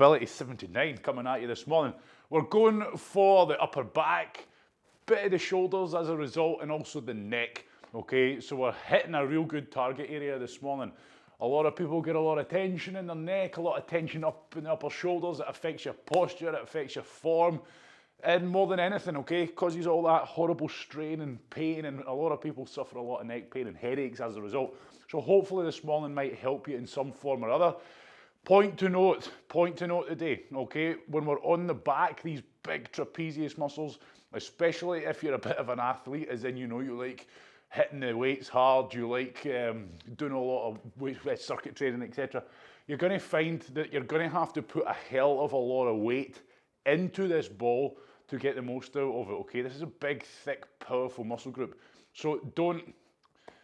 mobility 79 coming at you this morning. We're going for the upper back, bit of the shoulders as a result, and also the neck. Okay, so we're hitting a real good target area this morning. A lot of people get a lot of tension in their neck, a lot of tension up in the upper shoulders. It affects your posture, it affects your form, and more than anything, okay, causes all that horrible strain and pain, and a lot of people suffer a lot of neck pain and headaches as a result. So hopefully this morning might help you in some form or other. Point to note today, okay, when we're on the back, these big trapezius muscles, especially if you're a bit of an athlete, as in, you know, you like hitting the weights hard, you like doing a lot of circuit training, etc. You're going to find that you're going to have to put a hell of a lot of weight into this ball to get the most out of it, okay? This is a big, thick, powerful muscle group. So don't,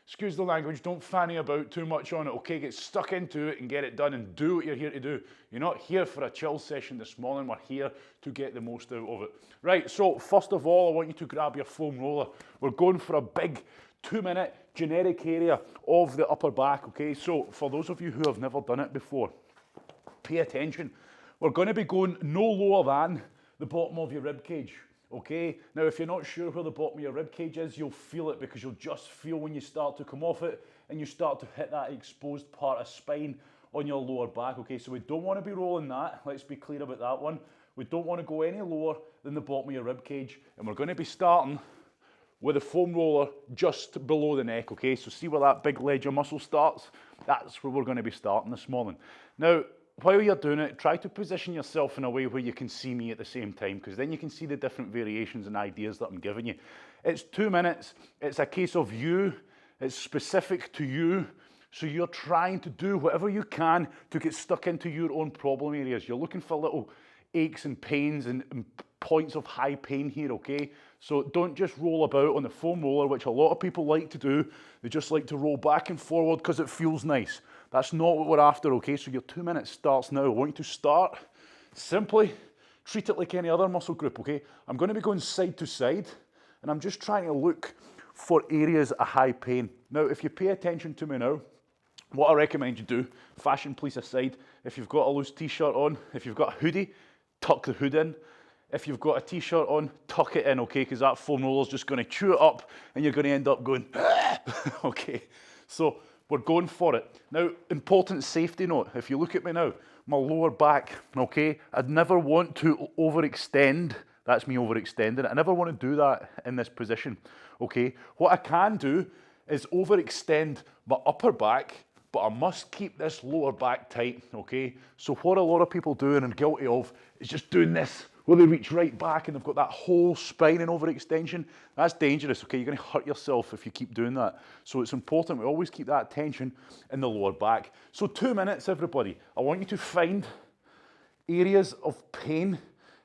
excuse the language, don't fanny about too much on it, okay? Get stuck into it and get it done and do what you're here to do. You're not here for a chill session this morning. We're here to get the most out of it. Right, so first of all, I want you to grab your foam roller. We're going for a big 2-minute generic area of the upper back, okay? So for those of you who have never done it before, pay attention. We're going to be going no lower than the bottom of your rib cage, okay? Now, if you're not sure where the bottom of your rib cage is, you'll feel it, because you'll just feel when you start to come off it and you start to hit that exposed part of spine on your lower back, okay? So we don't want to be rolling that. Let's be clear about that one. We don't want to go any lower than the bottom of your rib cage, and we're going to be starting with a foam roller just below the neck, okay? So see where that big ledger muscle starts? That's where we're going to be starting this morning. Now, while you're doing it, try to position yourself in a way where you can see me at the same time, because then you can see the different variations and ideas that I'm giving you. It's 2 minutes. It's a case of you. It's specific to you. So you're trying to do whatever you can to get stuck into your own problem areas. You're looking for little aches and pains and points of high pain here, okay? So don't just roll about on the foam roller, which a lot of people like to do. They just like to roll back and forward because it feels nice. That's not what we're after, okay? So your 2 minutes starts now. I want you to start simply, treat it like any other muscle group, okay? I'm going to be going side to side, and I'm just trying to look for areas of high pain. Now, if you pay attention to me now, what I recommend you do, fashion police aside, if you've got a loose t-shirt on, if you've got a hoodie, tuck the hood in. If you've got a t-shirt on, tuck it in, okay? Because that foam roller's just going to chew it up and you're going to end up going, okay? So we're going for it. Now, important safety note, if you look at me now, my lower back, okay? I'd never want to overextend. That's me overextending. I never want to do that in this position, okay? What I can do is overextend my upper back, but I must keep this lower back tight, okay? So what a lot of people do and are guilty of is just doing this, where they reach right back and they've got that whole spine and overextension. That's dangerous, okay? You're going to hurt yourself if you keep doing that. So it's important we always keep that tension in the lower back. So 2 minutes, everybody. I want you to find areas of pain,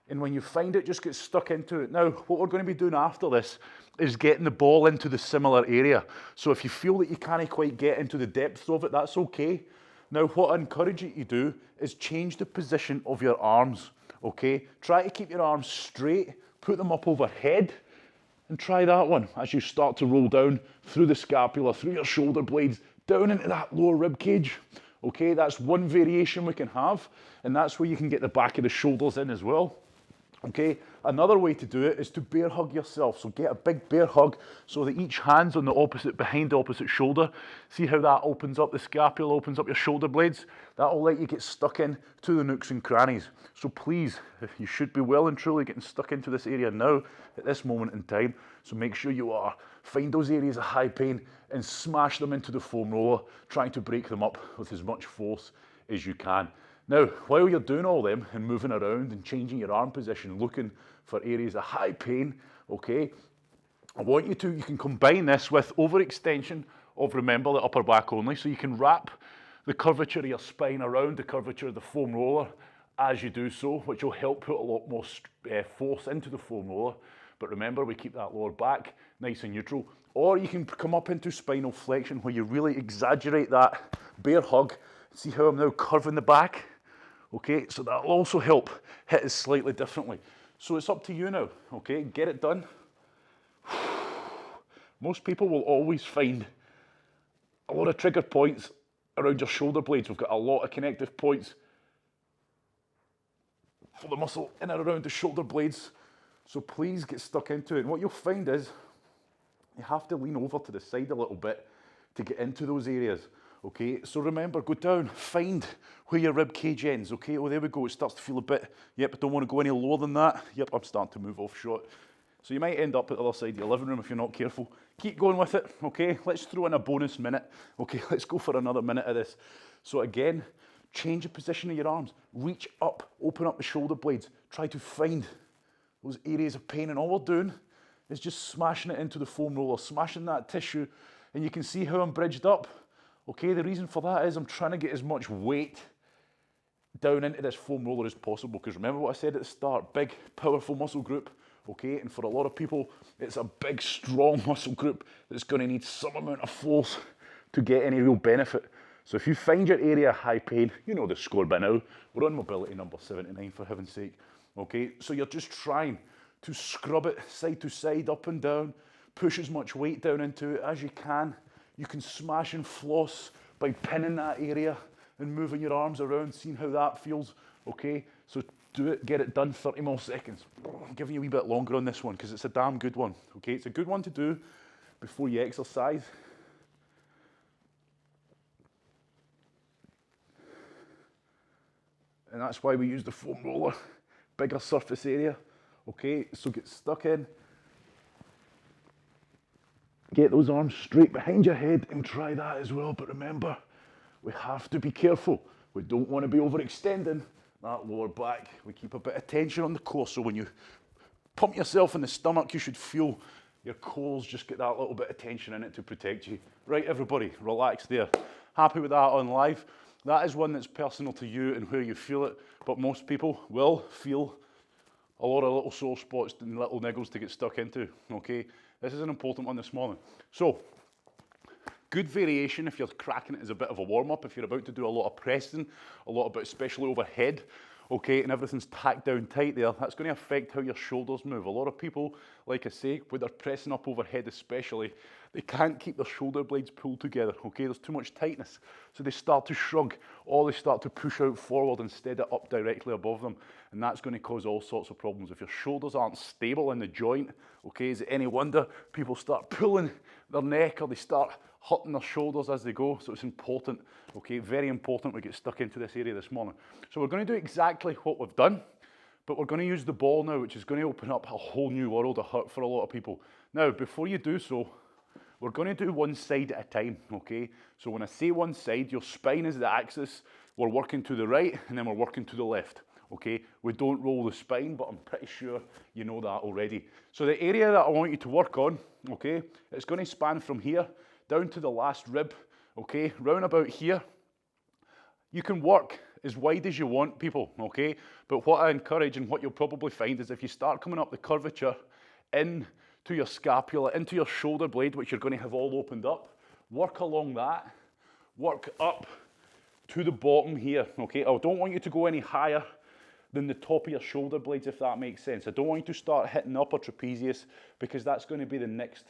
and when you find it, just get stuck into it. Now, what we're going to be doing after this is getting the ball into the similar area. So if you feel that you can't quite get into the depths of it, that's okay. Now, what I encourage you to do is change the position of your arms. Okay, try to keep your arms straight, put them up overhead, and try that one as you start to roll down through the scapula, through your shoulder blades, down into that lower rib cage. Okay, that's one variation we can have, and that's where you can get the back of the shoulders in as well. Okay, another way to do it is to bear hug yourself. So get a big bear hug so that each hand's on the opposite, behind the opposite shoulder. See how that opens up the scapula, opens up your shoulder blades? That'll let you get stuck in to the nooks and crannies. So please, you should be well and truly getting stuck into this area now at this moment in time. So make sure you are. Find those areas of high pain and smash them into the foam roller, trying to break them up with as much force as you can. Now, while you're doing all them and moving around and changing your arm position, looking for areas of high pain, okay, I want you can combine this with overextension of, remember, the upper back only. So you can wrap the curvature of your spine around the curvature of the foam roller as you do so, which will help put a lot more force into the foam roller. But remember, we keep that lower back nice and neutral. Or you can come up into spinal flexion where you really exaggerate that bear hug. See how I'm now curving the back? Okay, so that'll also help hit it slightly differently. So it's up to you now, okay? Get it done. Most people will always find a lot of trigger points around your shoulder blades. We've got a lot of connective points for the muscle in and around the shoulder blades. So please get stuck into it. And what you'll find is you have to lean over to the side a little bit to get into those areas. Okay, so remember, go down, find where your rib cage ends. Okay, oh, there we go. It starts to feel a bit, yep, I don't want to go any lower than that. Yep, I'm starting to move off short. So you might end up at the other side of your living room if you're not careful. Keep going with it, okay? Let's throw in a bonus minute. Okay, let's go for another minute of this. So again, change the position of your arms. Reach up, open up the shoulder blades. Try to find those areas of pain. And all we're doing is just smashing it into the foam roller, smashing that tissue. And you can see how I'm bridged up. Okay, the reason for that is I'm trying to get as much weight down into this foam roller as possible. Because remember what I said at the start, big, powerful muscle group. Okay, and for a lot of people, it's a big, strong muscle group that's going to need some amount of force to get any real benefit. So if you find your area of high pain, you know the score by now. We're on mobility number 79, for heaven's sake. Okay, so you're just trying to scrub it side to side, up and down, push as much weight down into it as you can. You can smash and floss by pinning that area and moving your arms around, seeing how that feels. Okay, so do it, get it done, 30 more seconds. I'm giving you a wee bit longer on this one because it's a damn good one. Okay, it's a good one to do before you exercise. And that's why we use the foam roller, bigger surface area. Okay, so get stuck in. Get those arms straight behind your head and try that as well. But remember, we have to be careful. We don't want to be overextending that lower back. We keep a bit of tension on the core. So when you pump yourself in the stomach, you should feel your cores just get that little bit of tension in it to protect you. Right, everybody, relax there. Happy with that on live? That is one that's personal to you and where you feel it. But most people will feel a lot of little sore spots and little niggles to get stuck into. Okay, this is an important one this morning. So, good variation if you're cracking it as a bit of a warm-up, if you're about to do a lot of pressing, a lot about especially overhead, okay, and everything's tacked down tight there, that's going to affect how your shoulders move. A lot of people, like I say, when they're pressing up overhead especially, they can't keep their shoulder blades pulled together, okay, there's too much tightness. So they start to shrug, or they start to push out forward instead of up directly above them, and that's going to cause all sorts of problems. If your shoulders aren't stable in the joint, okay, is it any wonder people start pulling their neck or they start hurting their shoulders as they go? So it's important, okay, very important we get stuck into this area this morning. So we're going to do exactly what we've done, but we're going to use the ball now, which is going to open up a whole new world of hurt for a lot of people. Now, before you do so, we're going to do one side at a time, okay? So when I say one side, your spine is the axis. We're working to the right, and then we're working to the left, okay? We don't roll the spine, but I'm pretty sure you know that already. So the area that I want you to work on, okay, it's going to span from here down to the last rib, okay, round about here. You can work as wide as you want, people, okay? But what I encourage and what you'll probably find is if you start coming up the curvature in to your scapula, into your shoulder blade, which you're going to have all opened up, work along that, work up to the bottom here, okay? I don't want you to go any higher than the top of your shoulder blades, if that makes sense. I don't want you to start hitting upper trapezius because that's going to be the next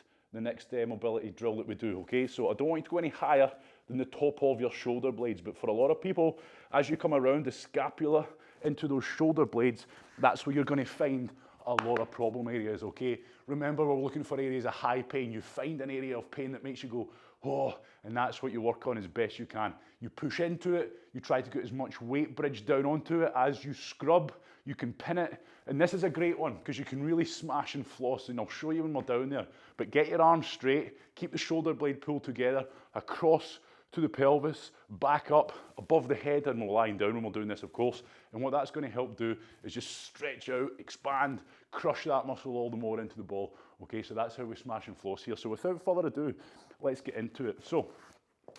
mobility drill that we do, okay? So I don't want you to go any higher than the top of your shoulder blades, but for a lot of people, as you come around the scapula into those shoulder blades, that's where you're going to find a lot of problem areas, okay? Remember, we're looking for areas of high pain. You find an area of pain that makes you go, oh, and that's what you work on as best you can. You push into it, you try to get as much weight bridged down onto it as you scrub, you can pin it, and this is a great one because you can really smash and floss, and I'll show you when we're down there. But get your arms straight, keep the shoulder blade pulled together, across to the pelvis, back up, above the head, and we're lying down when we're doing this, of course. And what that's going to help do is just stretch out, expand, crush that muscle all the more into the ball. Okay, so that's how we smash and floss here. So without further ado, let's get into it. So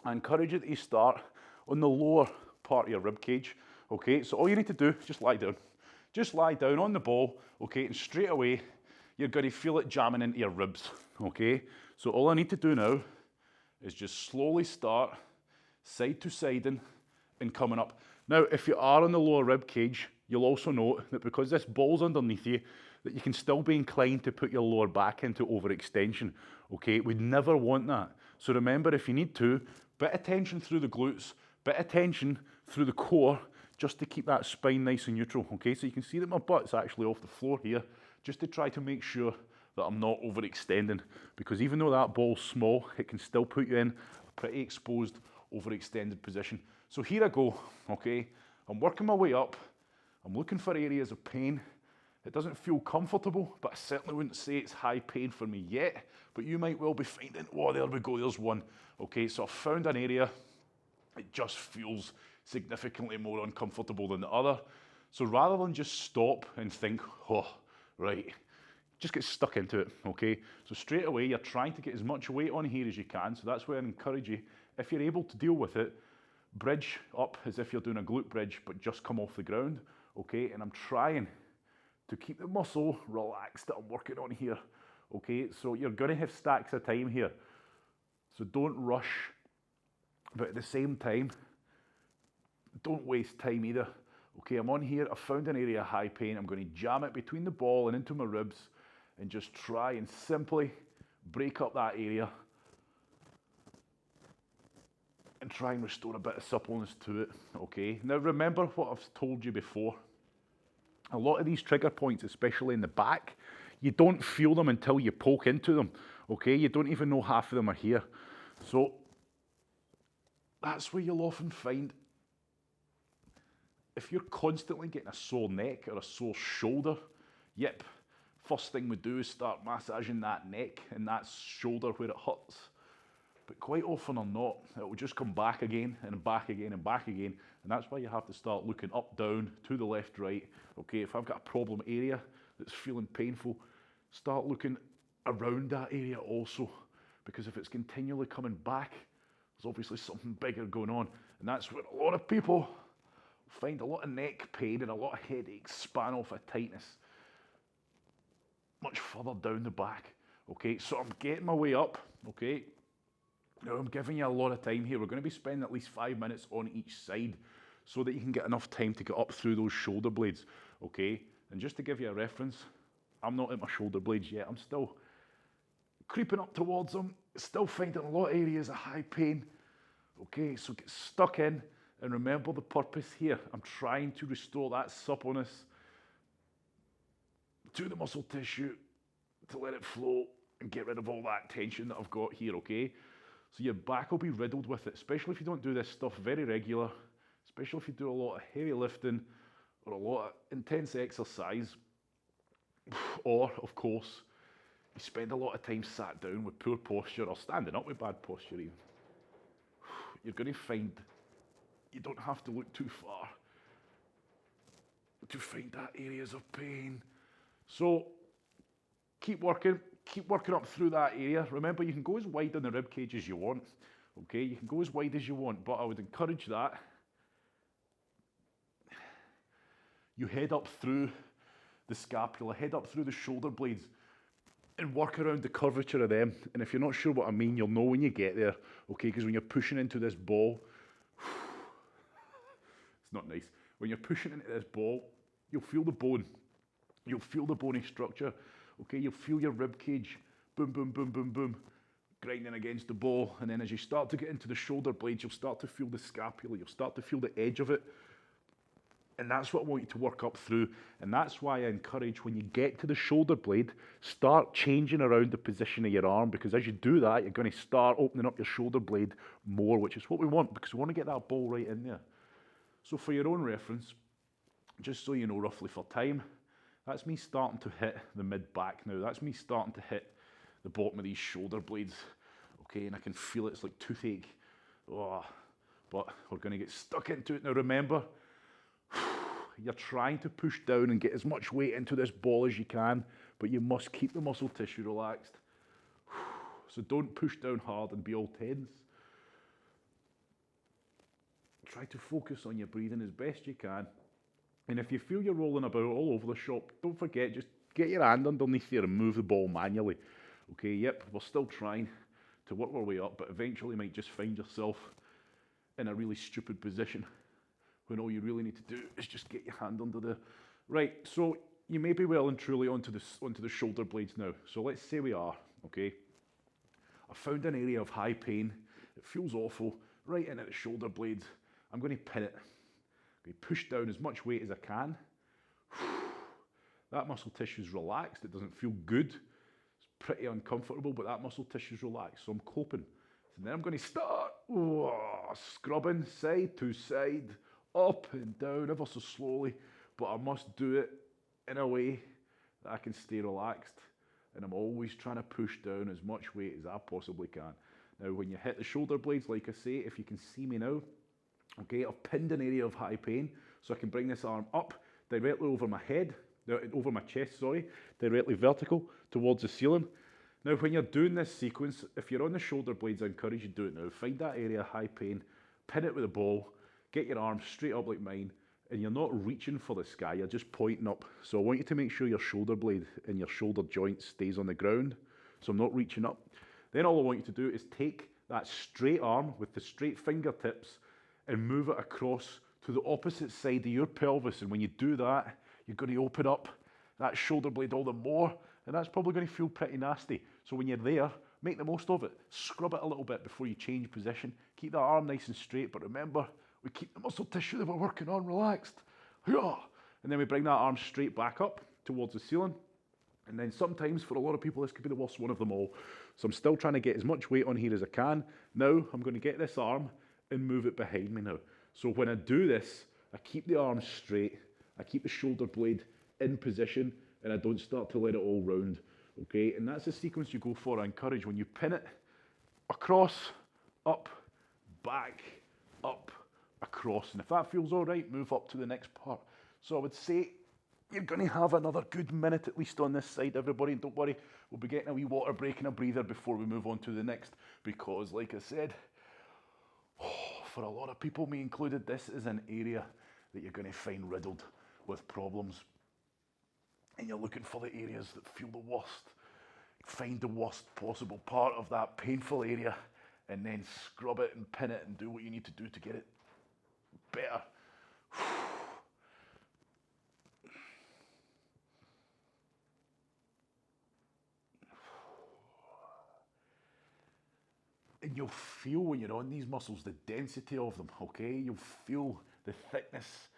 I encourage you that you start on the lower part of your rib cage. Okay, so all you need to do is just lie down. Just lie down on the ball, okay, and straight away, you're going to feel it jamming into your ribs, okay? So all I need to do now is just slowly start side to side and coming up. Now, if you are on the lower rib cage, you'll also note that because this ball's underneath you, that you can still be inclined to put your lower back into overextension, okay? We'd never want that. So remember, if you need to, bit of tension through the glutes, bit of tension through the core, just to keep that spine nice and neutral, okay? So you can see that my butt's actually off the floor here, just to try to make sure that I'm not overextending, because even though that ball's small, it can still put you in a pretty exposed, overextended position. So here I go, okay? I'm working my way up. I'm looking for areas of pain. It doesn't feel comfortable, but I certainly wouldn't say it's high pain for me yet, but you might well be finding, oh, there we go, there's one. Okay, so I've found an area. It just feels significantly more uncomfortable than the other. So rather than just stop and think, oh, right, just get stuck into it, okay? So straight away, you're trying to get as much weight on here as you can. So that's where I encourage you, if you're able to deal with it, bridge up as if you're doing a glute bridge, but just come off the ground, okay? And I'm trying to keep the muscle relaxed that I'm working on here, okay? So you're gonna have stacks of time here. So don't rush, but at the same time, don't waste time either. Okay, I'm on here, I've found an area of high pain. I'm gonna jam it between the ball and into my ribs and just try and simply break up that area and try and restore a bit of suppleness to it, okay? Now remember what I've told you before. A lot of these trigger points, especially in the back, you don't feel them until you poke into them, okay? You don't even know half of them are here. So that's where you'll often find, if you're constantly getting a sore neck or a sore shoulder, yep, first thing we do is start massaging that neck and that shoulder where it hurts. But quite often or not, it will just come back again and back again and back again. And that's why you have to start looking up, down, to the left, right. Okay, if I've got a problem area that's feeling painful, start looking around that area also. Because if it's continually coming back, there's obviously something bigger going on. And that's where a lot of people find a lot of neck pain and a lot of headaches span off of tightness much further down the back. Okay, so I'm getting my way up, okay? Now I'm giving you a lot of time here. We're going to be spending at least 5 minutes on each side so that you can get enough time to get up through those shoulder blades, okay? And just to give you a reference, I'm not at my shoulder blades yet. I'm still creeping up towards them, still finding a lot of areas of high pain, okay? So get stuck in and remember the purpose here. I'm trying to restore that suppleness to the muscle tissue, to let it flow and get rid of all that tension that I've got here, okay? So your back will be riddled with it, especially if you don't do this stuff very regular, especially if you do a lot of heavy lifting or a lot of intense exercise, or, of course, you spend a lot of time sat down with poor posture or standing up with bad posture even. You're going to find you don't have to look too far to find that areas of pain. So keep working up through that area. Remember, you can go as wide in the rib cage as you want. Okay, you can go as wide as you want, but I would encourage that you head up through the scapula, head up through the shoulder blades and work around the curvature of them. And if you're not sure what I mean, you'll know when you get there, okay? Because when you're pushing into this ball, it's not nice. When you're pushing into this ball, you'll feel the bone. You'll feel the bony structure, okay? You'll feel your rib cage, boom, boom, boom, boom, boom, grinding against the ball. And then as you start to get into the shoulder blades, you'll start to feel the scapula. You'll start to feel the edge of it. And that's what I want you to work up through. And that's why I encourage, when you get to the shoulder blade, start changing around the position of your arm, because as you do that, you're going to start opening up your shoulder blade more, which is what we want, because we want to get that ball right in there. So for your own reference, just so you know roughly for time, that's me starting to hit the mid-back now. That's me starting to hit the bottom of these shoulder blades. Okay, and I can feel it, it's like toothache. Oh, but we're going to get stuck into it. Now remember, you're trying to push down and get as much weight into this ball as you can, but you must keep the muscle tissue relaxed. So don't push down hard and be all tense. Try to focus on your breathing as best you can. And if you feel you're rolling about all over the shop, don't forget, just get your hand underneath there and move the ball manually. Okay, yep, we're still trying to work our way up, but eventually you might just find yourself in a really stupid position when all you really need to do is just get your hand under the... Right, so you may be well and truly onto the shoulder blades now. So let's say we are, okay? I found an area of high pain. It feels awful, right into the shoulder blades. I'm going to pin it. Okay, push down as much weight as I can. That muscle tissue is relaxed. It doesn't feel good. It's pretty uncomfortable, but that muscle tissue is relaxed. So I'm coping. So then I'm going to start scrubbing side to side, up and down, ever so slowly. But I must do it in a way that I can stay relaxed. And I'm always trying to push down as much weight as I possibly can. Now, when you hit the shoulder blades, like I say, if you can see me now, okay, I've pinned an area of high pain, so I can bring this arm up directly over my head, over my chest, sorry, directly vertical towards the ceiling. Now, when you're doing this sequence, if you're on the shoulder blades, I encourage you to do it now. Find that area of high pain, pin it with a ball, get your arm straight up like mine, and you're not reaching for the sky, you're just pointing up. So I want you to make sure your shoulder blade and your shoulder joint stays on the ground, so I'm not reaching up. Then all I want you to do is take that straight arm with the straight fingertips and move it across to the opposite side of your pelvis. And when you do that, you're going to open up that shoulder blade all the more, and that's probably going to feel pretty nasty. So when you're there, make the most of it. Scrub it a little bit before you change position. Keep that arm nice and straight, but remember, we keep the muscle tissue that we're working on relaxed. And then we bring that arm straight back up towards the ceiling. And then sometimes, for a lot of people, this could be the worst one of them all. So I'm still trying to get as much weight on here as I can. Now, I'm going to get this arm and move it behind me now. So when I do this, I keep the arm straight, I keep the shoulder blade in position, and I don't start to let it all round, okay? And that's the sequence you go for. I encourage when you pin it, across, up, back, up, across. And if that feels all right, move up to the next part. So I would say you're going to have another good minute at least on this side, everybody. And don't worry, we'll be getting a wee water break and a breather before we move on to the next. Because, like I said, for a lot of people, me included, this is an area that you're going to find riddled with problems. And you're looking for the areas that feel the worst. Find the worst possible part of that painful area and then scrub it and pin it and do what you need to do to get it better. And you'll feel when you're on these muscles the density of them, okay? You'll feel the thickness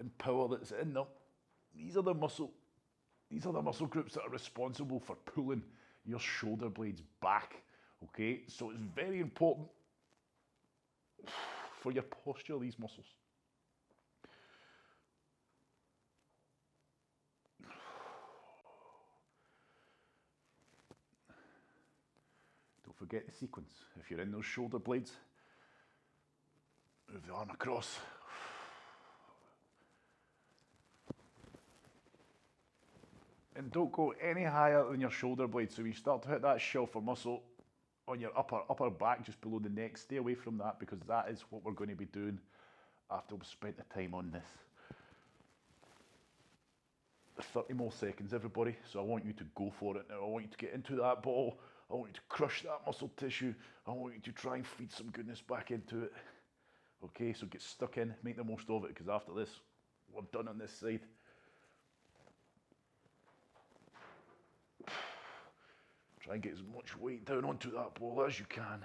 and power that's in them. These are the muscle groups that are responsible for pulling your shoulder blades back, okay? So it's very important for your posture, these muscles. Don't forget the sequence. If you're in those shoulder blades, move the arm across. And don't go any higher than your shoulder blade. So when you start to hit that shelf muscle on your upper back, just below the neck, stay away from that, because that is what we're going to be doing after we've spent the time on this. 30 more seconds, everybody. So I want you to go for it now. I want you to get into that ball. I want you to crush that muscle tissue. I want you to try and feed some goodness back into it. Okay, so get stuck in, make the most of it, because after this, we're done on this side. Try and get as much weight down onto that ball as you can.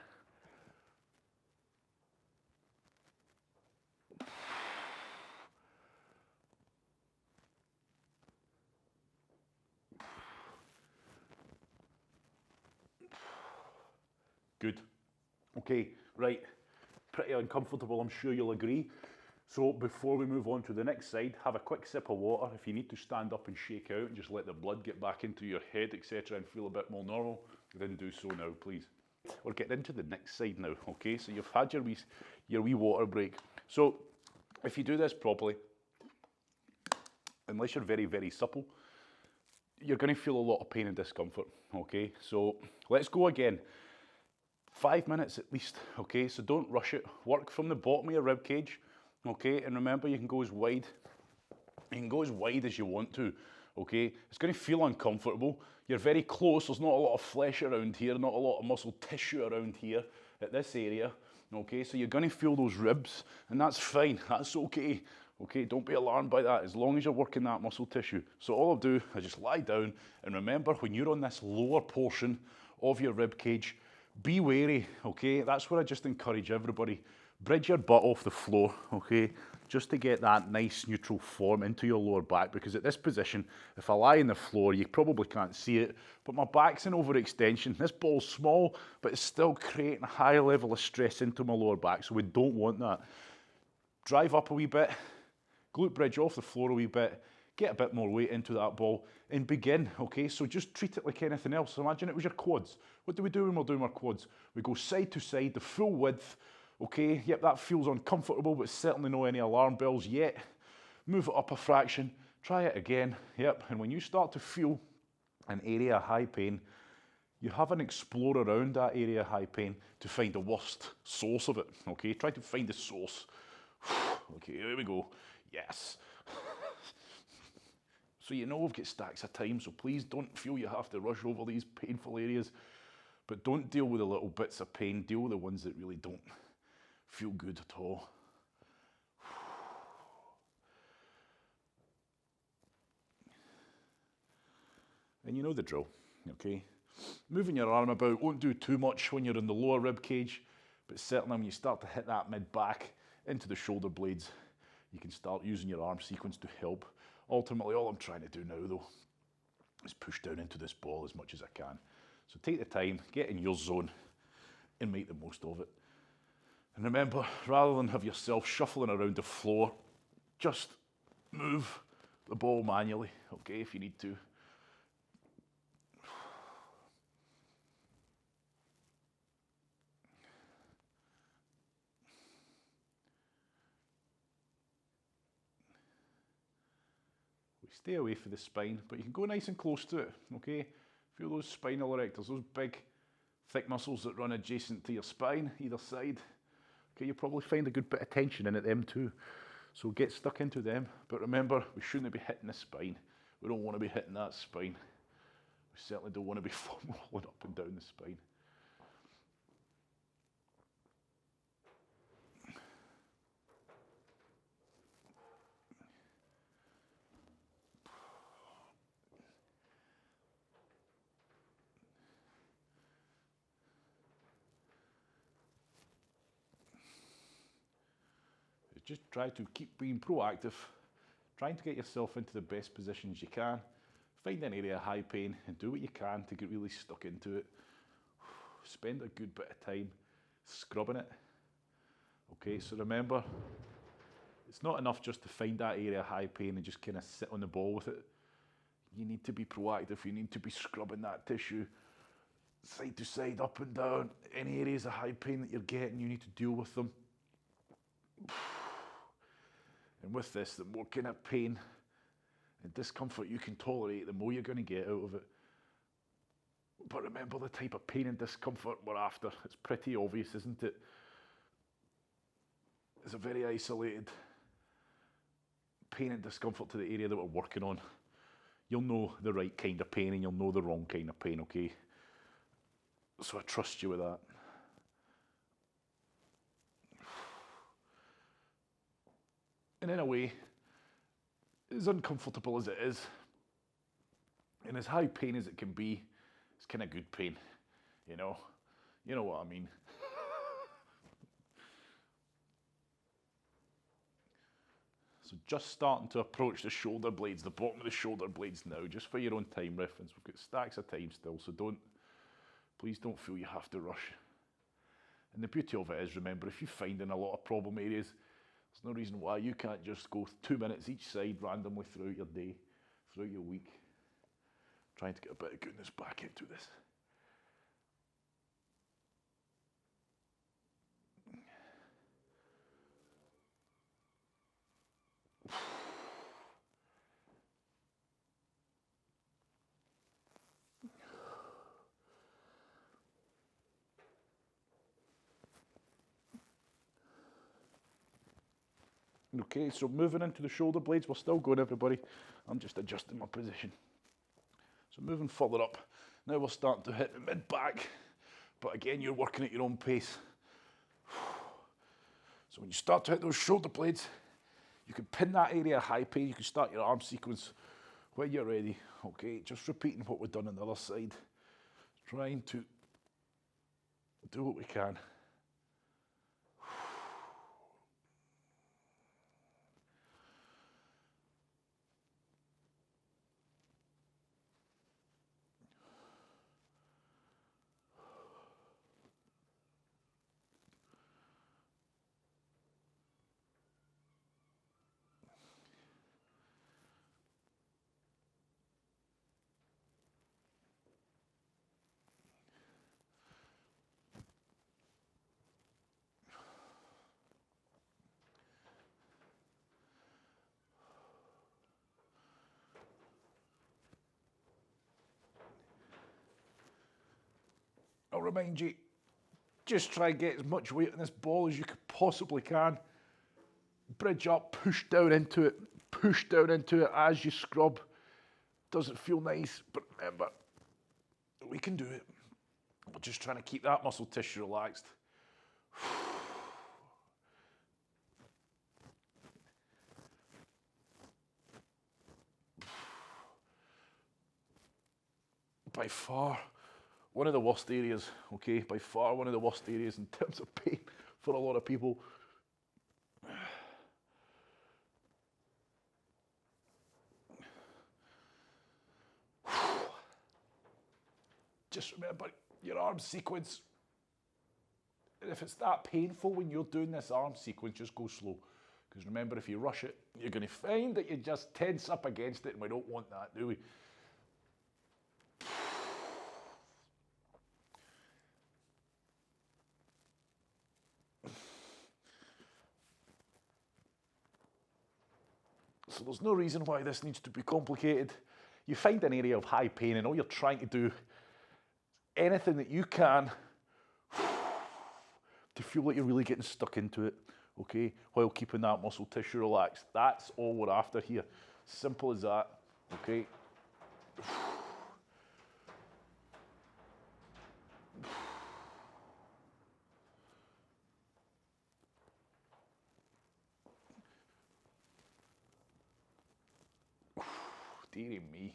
Good. Okay, right. Pretty uncomfortable, I'm sure you'll agree. So before we move on to the next side, have a quick sip of water. If you need to stand up and shake out and just let the blood get back into your head, etc., and feel a bit more normal, then do so now, please. We're getting into the next side now, okay? So you've had your wee water break. So if you do this properly, unless you're very, very supple, you're going to feel a lot of pain and discomfort, okay? So let's go again. 5 minutes at least, okay? So don't rush it. Work from the bottom of your rib cage, okay? And remember, you can go as wide as you want to, okay? It's going to feel uncomfortable. You're very close. There's not a lot of flesh around here, not a lot of muscle tissue around here at this area, okay? So you're going to feel those ribs, and that's fine. That's okay, okay? Don't be alarmed by that, as long as you're working that muscle tissue. So all I'll do is just lie down, and remember, when you're on this lower portion of your rib cage, be wary, okay? That's where I just encourage everybody. Bridge your butt off the floor, okay? just to get that nice neutral form into your lower back, because at this position, if I lie on the floor, you probably can't see it, but my back's in overextension. This ball's small, but it's still creating a high level of stress into my lower back, so we don't want that. Drive up a wee bit, glute bridge off the floor a wee bit, get a bit more weight into that ball, and begin, okay? So just treat it like anything else. Imagine it was your quads. What do we do when we're doing our quads? We go side to side, the full width, okay? Yep, that feels uncomfortable, but certainly no any alarm bells yet. Move it up a fraction, try it again, yep. And when you start to feel an area of high pain, you have an explore around that area of high pain to find the worst source of it, okay? Try to find the source. Okay, here we go. Yes. So you know we've got stacks of time, so please don't feel you have to rush over these painful areas, but don't deal with the little bits of pain, deal with the ones that really don't feel good at all. And you know the drill, okay? Moving your arm about won't do too much when you're in the lower rib cage, but certainly when you start to hit that mid-back into the shoulder blades, you can start using your arm sequence to help. Ultimately, all I'm trying to do now, though, is push down into this ball as much as I can. So take the time, get in your zone, and make the most of it. And remember, rather than have yourself shuffling around the floor, just move the ball manually, okay, if you need to. Stay away from the spine, but you can go nice and close to it, okay? Feel those spinal erectors, those big, thick muscles that run adjacent to your spine, either side. Okay, you'll probably find a good bit of tension in at them too. So get stuck into them, but remember, we shouldn't be hitting the spine. We don't want to be hitting that spine. We certainly don't want to be rolling up and down the spine. Just try to keep being proactive, trying to get yourself into the best positions you can. Find an area of high pain and do what you can to get really stuck into it. Spend a good bit of time scrubbing it. Okay, so remember, it's not enough just to find that area of high pain and just kind of sit on the ball with it. You need to be proactive, you need to be scrubbing that tissue side to side, up and down. Any areas of high pain that you're getting, you need to deal with them. And with this, the more kind of pain and discomfort you can tolerate, the more you're going to get out of it. But remember the type of pain and discomfort we're after. It's pretty obvious, isn't it? It's a very isolated pain and discomfort to the area that we're working on. You'll know the right kind of pain and you'll know the wrong kind of pain, okay? So I trust you with that. And in a way, as uncomfortable as it is, and as high pain as it can be, it's kind of good pain, you know what I mean. So just starting to approach the shoulder blades, the bottom of the shoulder blades now, just for your own time reference. We've got stacks of time still, so please don't feel you have to rush. And the beauty of it is, remember, if you find in a lot of problem areas, there's no reason why you can't just go 2 minutes each side randomly throughout your day, throughout your week, trying to get a bit of goodness back into this. Okay, so moving into the shoulder blades, we're still going, everybody. I'm just adjusting my position. So moving further up, now we're starting to hit the mid-back, but again, you're working at your own pace. So when you start to hit those shoulder blades, you can pin that area high pain, you can start your arm sequence when you're ready. Okay, just repeating what we've done on the other side, trying to do what we can. remind you, just try and get as much weight on this ball as you possibly can. Bridge up, push down into it as you scrub. Doesn't feel nice, but remember, we can do it. We're just trying to keep that muscle tissue relaxed. By far, one of the worst areas, okay? By far one of the worst areas in terms of pain for a lot of people. Just remember your arm sequence. And if it's that painful when you're doing this arm sequence, just go slow. Because remember, if you rush it, you're going to find that you just tense up against it, and we don't want that, do we? So there's no reason why this needs to be complicated. You find an area of high pain and all you're trying to do, anything that you can to feel like you're really getting stuck into it, okay, while keeping that muscle tissue relaxed. That's all we're after here. Simple as that, okay? Dearie me.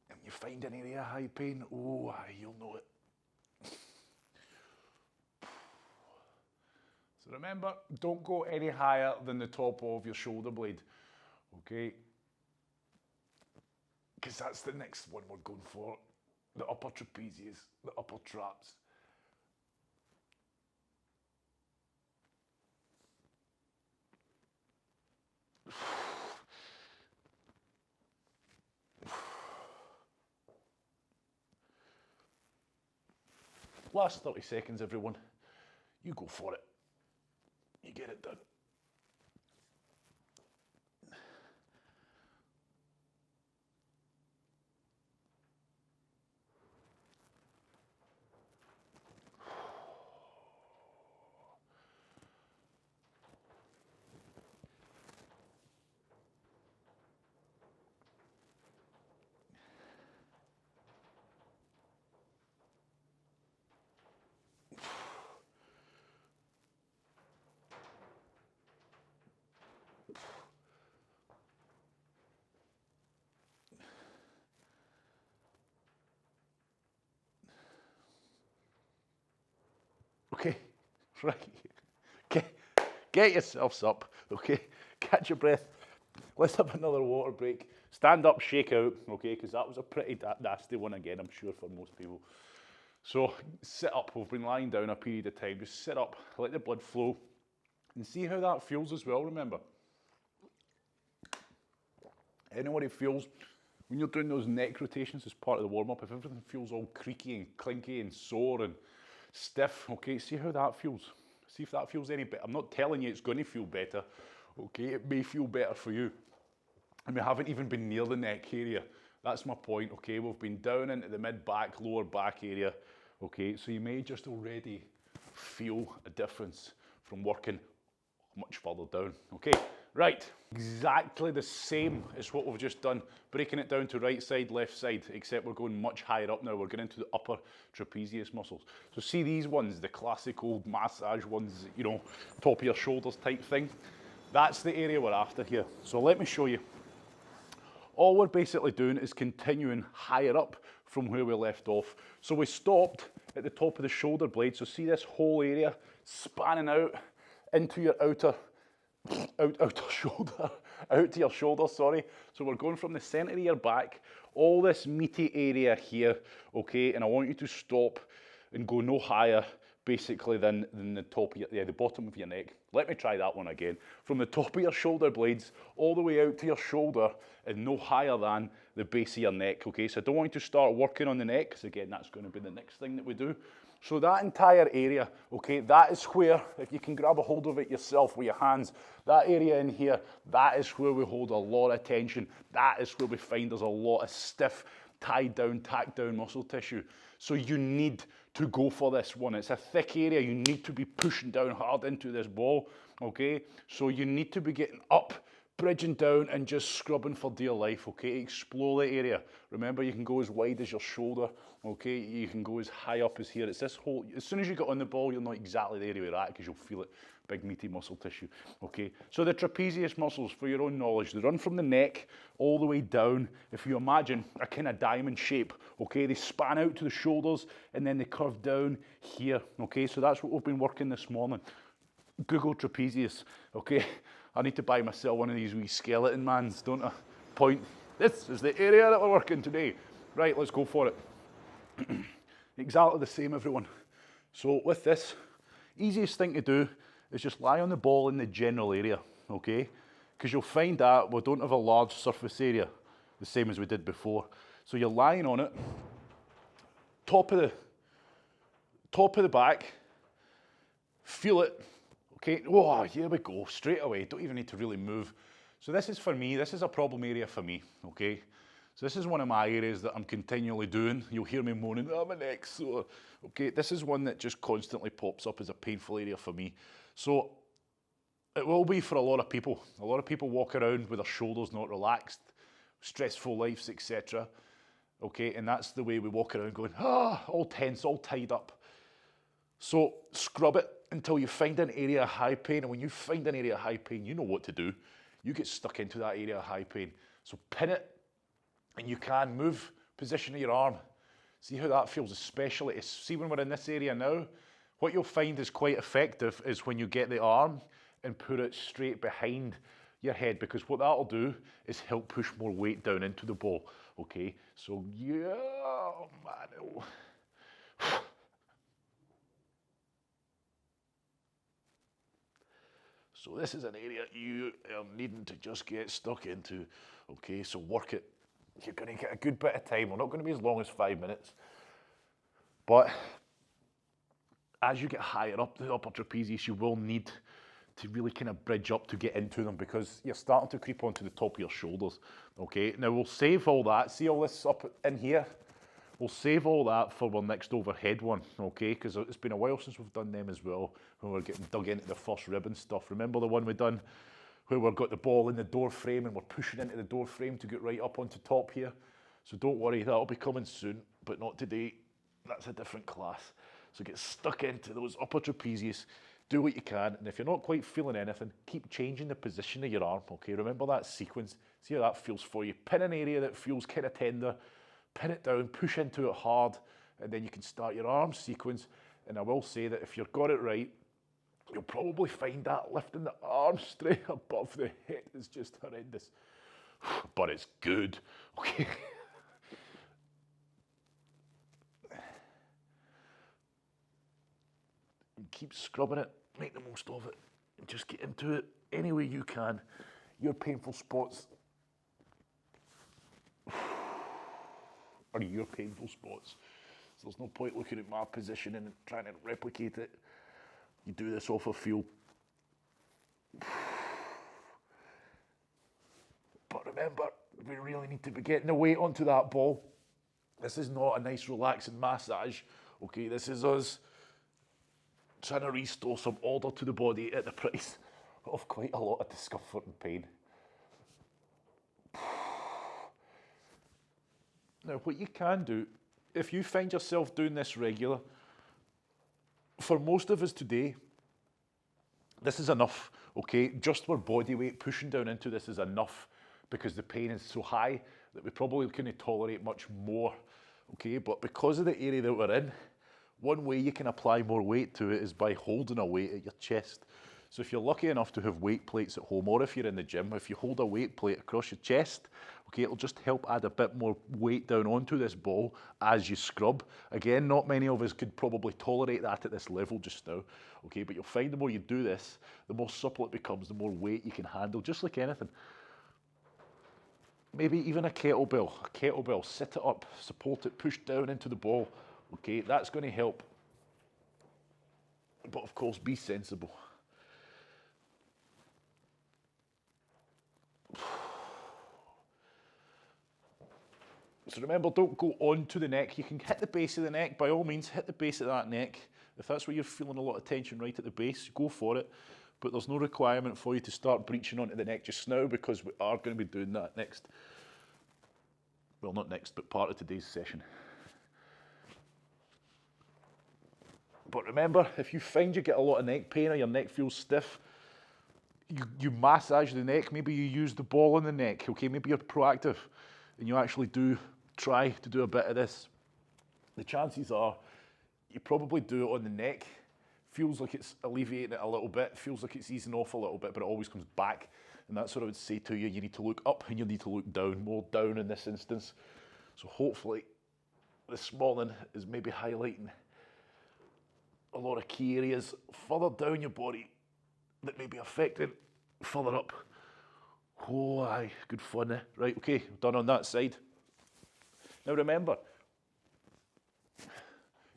And you find an area of high pain, oh, you'll know it. So remember, don't go any higher than the top of your shoulder blade, okay? Because that's the next one we're going for. The upper trapezius, the upper traps. Last 30 seconds, everyone. You go for it. You get it done. Okay, right, get yourselves up, okay, catch your breath, let's have another water break, stand up, shake out, okay, because that was a pretty nasty one again, I'm sure, for most people. So sit up, we've been lying down a period of time, just sit up, let the blood flow, and see how that feels as well, remember. Anyone who feels, when you're doing those neck rotations as part of the warm-up, if everything feels all creaky and clinky and sore and stiff, okay, see how that feels. See if that feels any better. I'm not telling you it's going to feel better, okay, it may feel better for you. And we haven't even been near the neck area. That's my point, okay, we've been down into the mid-back, lower back area, okay, so you may just already feel a difference from working much further down, okay. Right, exactly the same as what we've just done, breaking it down to right side, left side, except we're going much higher up now. We're getting into the upper trapezius muscles. So see these ones, the classic old massage ones, you know, top of your shoulders type thing. That's the area we're after here. So let me show you. All we're basically doing is continuing higher up from where we left off. So we stopped at the top of the shoulder blade. So see this whole area spanning out into your outer shoulder, out to your shoulder, sorry. So we're going from the center of your back, all this meaty area here, okay, and I want you to stop and go no higher, basically, than the top of your, the bottom of your neck. Let me try that one again. From the top of your shoulder blades, all the way out to your shoulder, and no higher than the base of your neck, okay? So I don't want you to start working on the neck, because again, that's going to be the next thing that we do. So that entire area, okay, that is where, if you can grab a hold of it yourself with your hands, that area in here, that is where we hold a lot of tension. That is where we find there's a lot of stiff, tied down, tacked down muscle tissue. So you need to go for this one. It's a thick area. You need to be pushing down hard into this ball, okay? So you need to be getting up, bridging down, and just scrubbing for dear life, okay? Explore the area. Remember, you can go as wide as your shoulder, okay? You can go as high up as here. It's this whole, as soon as you get on the ball, you'll know exactly the area you're at because you'll feel it. Big meaty muscle tissue, okay? So the trapezius muscles, for your own knowledge, they run from the neck all the way down. If you imagine a kind of diamond shape, okay? They span out to the shoulders and then they curve down here, okay? So that's what we've been working this morning. Google trapezius, okay? I need to buy myself one of these wee skeleton mans, don't I? Point. This is the area that we're working today. Right, let's go for it. Exactly the same, everyone. So with this, easiest thing to do is just lie on the ball in the general area, okay? Because you'll find that we don't have a large surface area, the same as we did before. So you're lying on it, top of the back, feel it, okay? Oh, here we go, straight away, don't even need to really move. So this is for me, this is a problem area for me, okay? So this is one of my areas that I'm continually doing. You'll hear me moaning, oh, my neck's sore. Okay, this is one that just constantly pops up as a painful area for me. So it will be for a lot of people. A lot of people walk around with their shoulders not relaxed, stressful lives, etc. Okay, and that's the way we walk around going, all tense, all tied up. So scrub it until you find an area of high pain. And when you find an area of high pain, you know what to do. You get stuck into that area of high pain. So pin it, and you can move position of your arm. See how that feels, especially, see when we're in this area now, what you'll find is quite effective is when you get the arm and put it straight behind your head, because what that'll do is help push more weight down into the ball, okay? So, yeah, oh man. So this is an area you are needing to just get stuck into, okay? So work it. You're gonna get a good bit of time. We're not gonna be as long as 5 minutes, but as you get higher up the upper trapezius, you will need to really kind of bridge up to get into them because you're starting to creep onto the top of your shoulders, okay? Now we'll save all that. See all this up in here? We'll save all that for our next overhead one, okay? Because it's been a while since we've done them as well, when we're getting dug into the first ribbon stuff. Remember the one we done where we've got the ball in the door frame and we're pushing into the door frame to get right up onto top here? So don't worry, that'll be coming soon, but not today. That's a different class. So get stuck into those upper trapezius, do what you can, and if you're not quite feeling anything, keep changing the position of your arm, okay? Remember that sequence, see how that feels for you. Pin an area that feels kind of tender, pin it down, push into it hard, and then you can start your arm sequence. And I will say that if you've got it right, you'll probably find that lifting the arm straight above the head is just horrendous. But it's good, okay? Keep scrubbing it, make the most of it, and just get into it any way you can. Your painful spots are your painful spots. So there's no point looking at my position and trying to replicate it. You do this off a feel. But remember, we really need to be getting the weight onto that ball. This is not a nice relaxing massage, okay? This is us trying to restore some order to the body at the price of quite a lot of discomfort and pain. Now, what you can do, if you find yourself doing this regular, for most of us today, this is enough, okay? Just our body weight pushing down into this is enough because the pain is so high that we probably couldn't tolerate much more, okay? But because of the area that we're in, one way you can apply more weight to it is by holding a weight at your chest. So if you're lucky enough to have weight plates at home, or if you're in the gym, if you hold a weight plate across your chest, okay, it'll just help add a bit more weight down onto this ball as you scrub. Again, not many of us could probably tolerate that at this level just now, okay, but you'll find the more you do this, the more supple it becomes, the more weight you can handle, just like anything. Maybe even a kettlebell, sit it up, support it, push down into the ball, okay, that's going to help. But of course, be sensible. So remember, don't go onto the neck. You can hit the base of the neck, by all means, hit the base of that neck. If that's where you're feeling a lot of tension right at the base, go for it. But there's no requirement for you to start breaching onto the neck just now, because we are going to be doing that next. Well, not next, but part of today's session. But remember, if you find you get a lot of neck pain or your neck feels stiff, you massage the neck. Maybe you use the ball on the neck, okay? Maybe you're proactive and you actually do try to do a bit of this. The chances are you probably do it on the neck. Feels like it's alleviating it a little bit, feels like it's easing off a little bit, but it always comes back. And that's what I would say to you. You need to look up and you need to look down, more down in this instance. So hopefully this morning is maybe highlighting a lot of key areas further down your body that may be affected further up. Oh, aye, good fun, eh? Right, okay, done on that side. Now remember,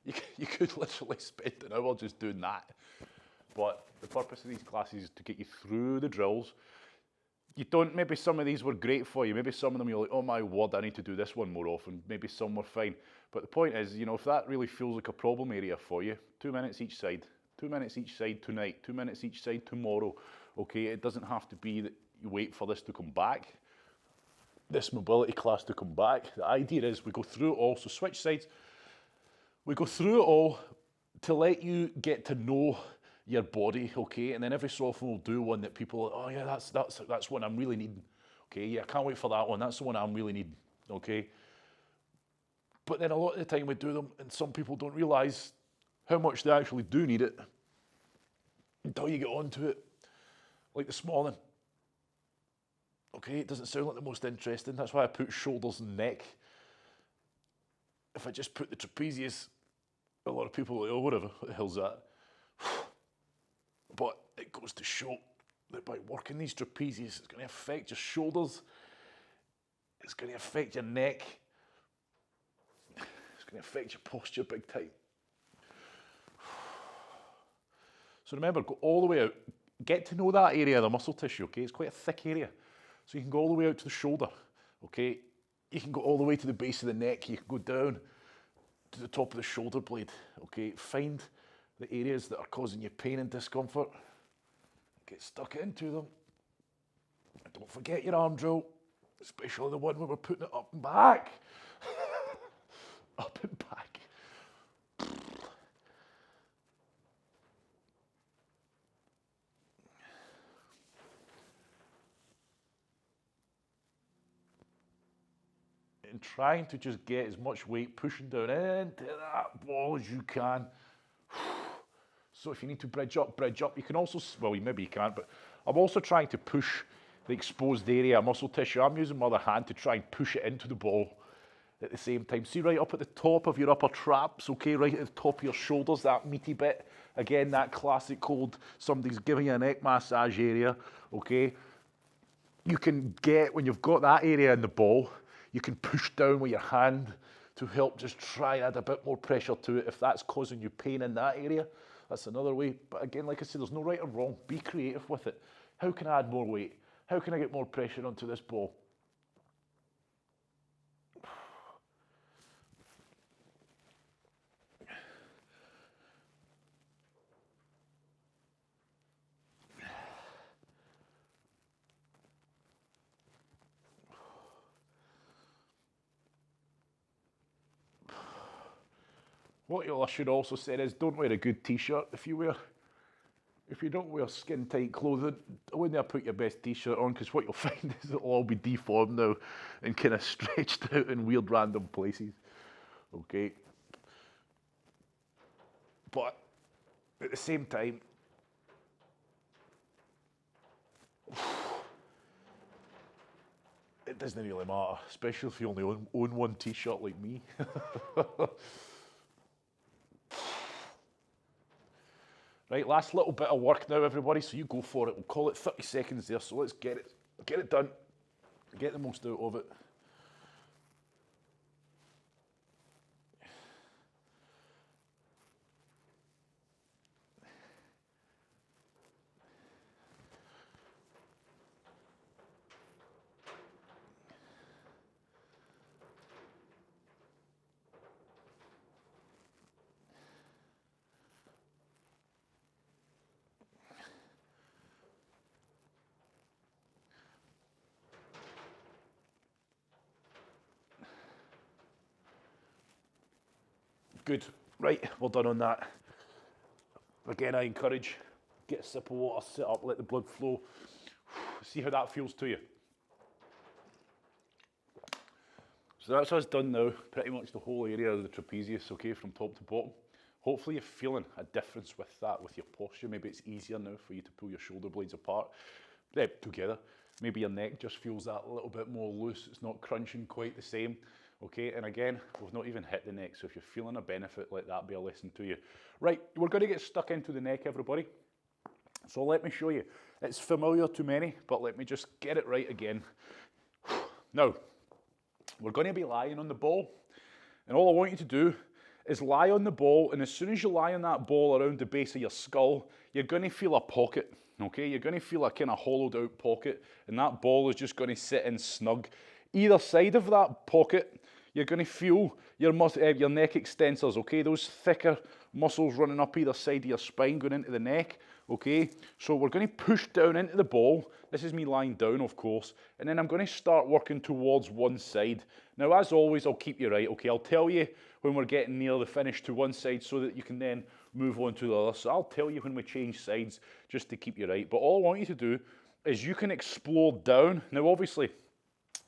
you could literally spend an hour just doing that. But the purpose of these classes is to get you through the drills. You don't, maybe some of these were great for you. Maybe some of them you're like, oh my word, I need to do this one more often. Maybe some were fine. But the point is, you know, if that really feels like a problem area for you, 2 minutes each side. 2 minutes each side tonight, 2 minutes each side tomorrow. Okay, it doesn't have to be that you wait for this to come back, this mobility class to come back. The idea is we go through it all, so switch sides. We go through it all to let you get to know your body, okay? And then every so often we'll do one that people are, oh yeah, that's one I'm really needing. Okay, yeah, I can't wait for that one. That's the one I'm really needing, okay? But then a lot of the time we do them and some people don't realise how much they actually do need it until you get onto it. Like this morning. Okay, it doesn't sound like the most interesting. That's why I put shoulders and neck. If I just put the trapezius, a lot of people are like, oh, whatever, what the hell's that? But it goes to show that by working these trapezius, it's going to affect your shoulders, it's going to affect your neck, it's going to affect your posture big time. So remember, go all the way out, get to know that area of the muscle tissue, okay? It's quite a thick area. So you can go all the way out to the shoulder, okay? You can go all the way to the base of the neck, you can go down to the top of the shoulder blade, okay? Find the areas that are causing you pain and discomfort, get stuck into them. And don't forget your arm drill, especially the one where we're putting it up and back. Up and back. And trying to just get as much weight pushing down into that ball as you can. So if you need to bridge up, bridge up. You can also, well, maybe you can't, but I'm also trying to push the exposed area of muscle tissue. I'm using my other hand to try and push it into the ball at the same time. See right up at the top of your upper traps, okay, right at the top of your shoulders, that meaty bit. Again, that classic cold, somebody's giving you a neck massage area, okay. You can get, when you've got that area in the ball, you can push down with your hand to help just try add a bit more pressure to it if that's causing you pain in that area. That's another way. But again, like I said, there's no right or wrong. Be creative with it. How can I add more weight? How can I get more pressure onto this ball? What I should also say is don't wear a good t-shirt. If you don't wear skin tight clothing, I wouldn't put your best t-shirt on, because what you'll find is it'll all be deformed now and kind of stretched out in weird random places. Okay. But at the same time, it doesn't really matter, especially if you only own one t-shirt like me. Right, last little bit of work now, everybody, so you go for it. We'll call it 30 seconds there, so let's get it done. Get the most out of it. Good. Right, we're done on that. Again, I encourage, get a sip of water, sit up, let the blood flow. See how that feels to you. So that's us done now, pretty much the whole area of the trapezius, okay, from top to bottom. Hopefully you're feeling a difference with that, with your posture. Maybe it's easier now for you to pull your shoulder blades apart, together. Maybe your neck just feels that a little bit more loose. It's not crunching quite the same, okay? And again, we've not even hit the neck, so if you're feeling a benefit, let that be a lesson to you. Right, we're going to get stuck into the neck, everybody. So let me show you. It's familiar to many, but let me just get it right again. Now, we're going to be lying on the ball, and all I want you to do is lie on the ball, and as soon as you lie on that ball around the base of your skull, you're going to feel a pocket, okay? You're going to feel a kind of hollowed out pocket, and that ball is just going to sit in snug. Either side of that pocket, you're going to feel your neck extensors, okay? Those thicker muscles running up either side of your spine going into the neck, okay? So we're going to push down into the ball. This is me lying down, of course, and then I'm going to start working towards one side. Now, as always, I'll keep you right, okay? I'll tell you when we're getting near the finish to one side so that you can then move on to the other. So I'll tell you when we change sides just to keep you right. But all I want you to do is you can explode down. Now, obviously,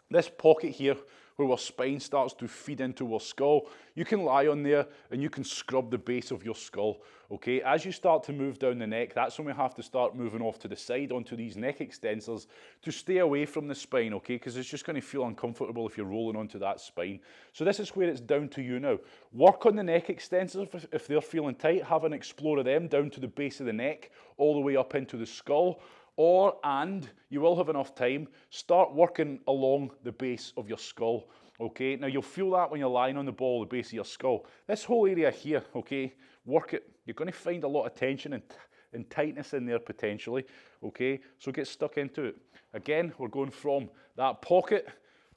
this pocket here where our spine starts to feed into our skull, you can lie on there and you can scrub the base of your skull, okay? As you start to move down the neck, that's when we have to start moving off to the side onto these neck extensors to stay away from the spine, okay? Because it's just going to feel uncomfortable if you're rolling onto that spine. So this is where it's down to you now. Work on the neck extensors if they're feeling tight. Have an explore of them down to the base of the neck, all the way up into the skull. And you will have enough time, start working along the base of your skull, okay? Now, you'll feel that when you're lying on the ball, the base of your skull. This whole area here, okay, work it. You're going to find a lot of tension and tightness in there potentially, okay? So get stuck into it. Again, we're going from that pocket,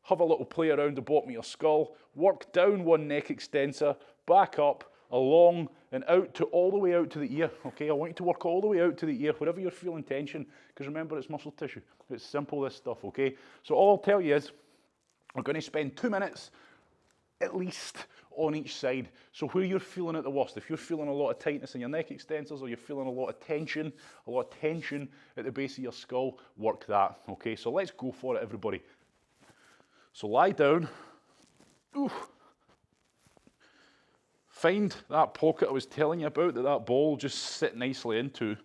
have a little play around the bottom of your skull, work down one neck extensor, back up, along and out to all the way out to the ear, okay? I want you to work all the way out to the ear, wherever you're feeling tension, because remember, it's muscle tissue. It's simple, this stuff, okay? So all I'll tell you is, we're going to spend 2 minutes at least on each side. So where you're feeling it the worst, if you're feeling a lot of tightness in your neck extensors or you're feeling a lot of tension at the base of your skull, work that, okay? So let's go for it, everybody. So lie down. Ooh. Find that pocket I was telling you about, that ball just sit nicely into,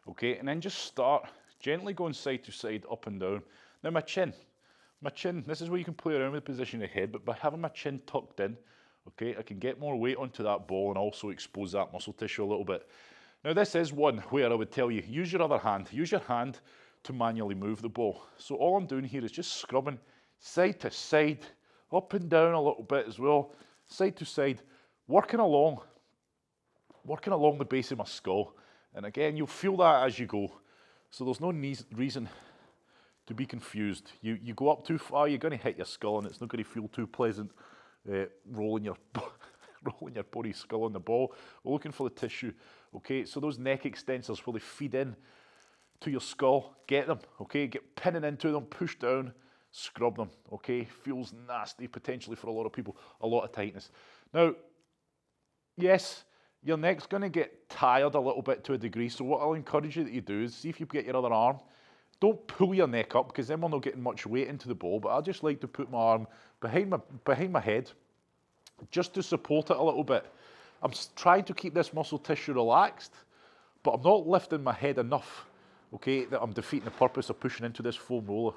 okay? And then just start gently going side to side, up and down. Now my chin, this is where you can play around with the position of the head, but by having my chin tucked in, okay, I can get more weight onto that ball and also expose that muscle tissue a little bit. Now this is one where I would tell you, use your other hand. Use your hand to manually move the ball. So all I'm doing here is just scrubbing side to side, up and down a little bit as well, side to side, working along the base of my skull. And again, you'll feel that as you go. So there's no reason to be confused. You go up too far, you're going to hit your skull and it's not going to feel too pleasant rolling your body skull on the ball. We're looking for the tissue, okay? So those neck extensors where they feed in to your skull, get them, okay? Get pinning into them, push down, scrub them, okay? Feels nasty potentially for a lot of people, a lot of tightness. Now, yes, your neck's going to get tired a little bit to a degree, so what I'll encourage you that you do is see if you get your other arm. Don't pull your neck up because then we're not getting much weight into the ball, but I just like to put my arm behind my head just to support it a little bit. I'm trying to keep this muscle tissue relaxed, but I'm not lifting my head enough, okay, that I'm defeating the purpose of pushing into this foam roller.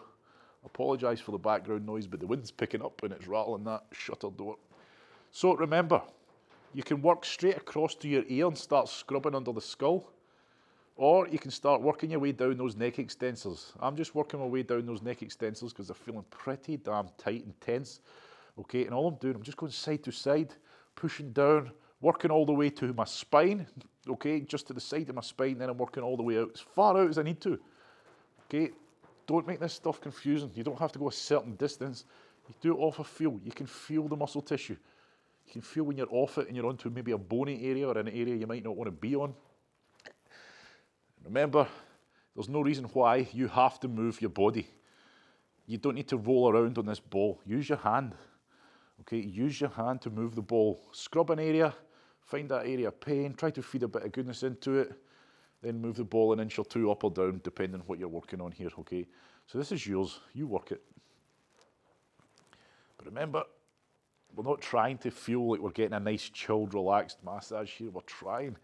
I apologise for the background noise, but the wind's picking up and it's rattling that shutter door. So remember, you can work straight across to your ear and start scrubbing under the skull, or you can start working your way down those neck extensors. I'm just working my way down those neck extensors because they're feeling pretty damn tight and tense. Okay, and all I'm doing, I'm just going side to side, pushing down, working all the way to my spine, okay, just to the side of my spine, then I'm working all the way out, as far out as I need to. Okay, don't make this stuff confusing. You don't have to go a certain distance. You do it off a feel. You can feel the muscle tissue. You can feel when you're off it and you're onto maybe a bony area or an area you might not want to be on. Remember, there's no reason why you have to move your body. You don't need to roll around on this ball. Use your hand. Okay, use your hand to move the ball. Scrub an area, Find that area of pain, try to feed a bit of goodness into it, then move the ball an inch or two up or down, depending on what you're working on here, okay? So this is yours, you work it. But remember, we're not trying to feel like we're getting a nice, chilled, relaxed massage here. We're trying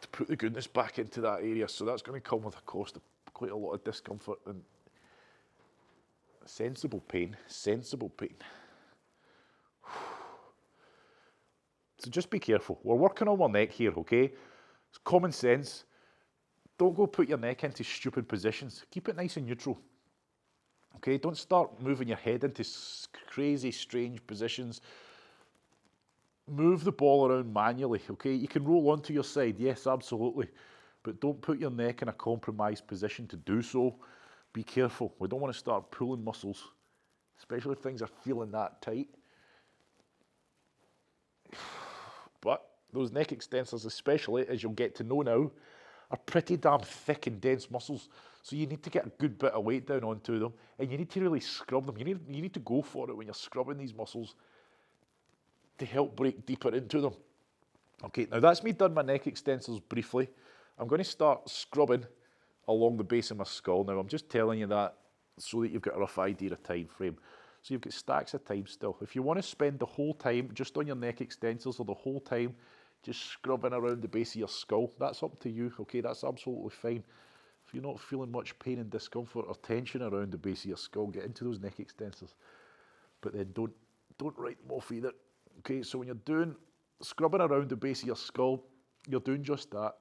to put the goodness back into that area. So that's going to come with a cost of quite a lot of discomfort and sensible pain, sensible pain. So just be careful. We're working on our neck here, okay? It's common sense. Don't go put your neck into stupid positions. Keep it nice and neutral. Okay, don't start moving your head into crazy, strange positions. Move the ball around manually, okay? You can roll onto your side, yes, absolutely. But don't put your neck in a compromised position to do so. Be careful. We don't want to start pulling muscles, especially if things are feeling that tight. But those neck extensors, especially, as you'll get to know now, are pretty damn thick and dense muscles. So you need to get a good bit of weight down onto them, and you need to really scrub them. You need to go for it when you're scrubbing these muscles to help break deeper into them. Okay, now that's me done my neck extensors briefly. I'm going to start scrubbing along the base of my skull. Now I'm just telling you that so that you've got a rough idea of time frame. So you've got stacks of time still. If you want to spend the whole time just on your neck extensors or the whole time just scrubbing around the base of your skull, that's up to you, okay? That's absolutely fine. If you're not feeling much pain and discomfort or tension around the base of your skull, get into those neck extensors. But then don't write them off either. Okay, so when you're doing scrubbing around the base of your skull, you're doing just that.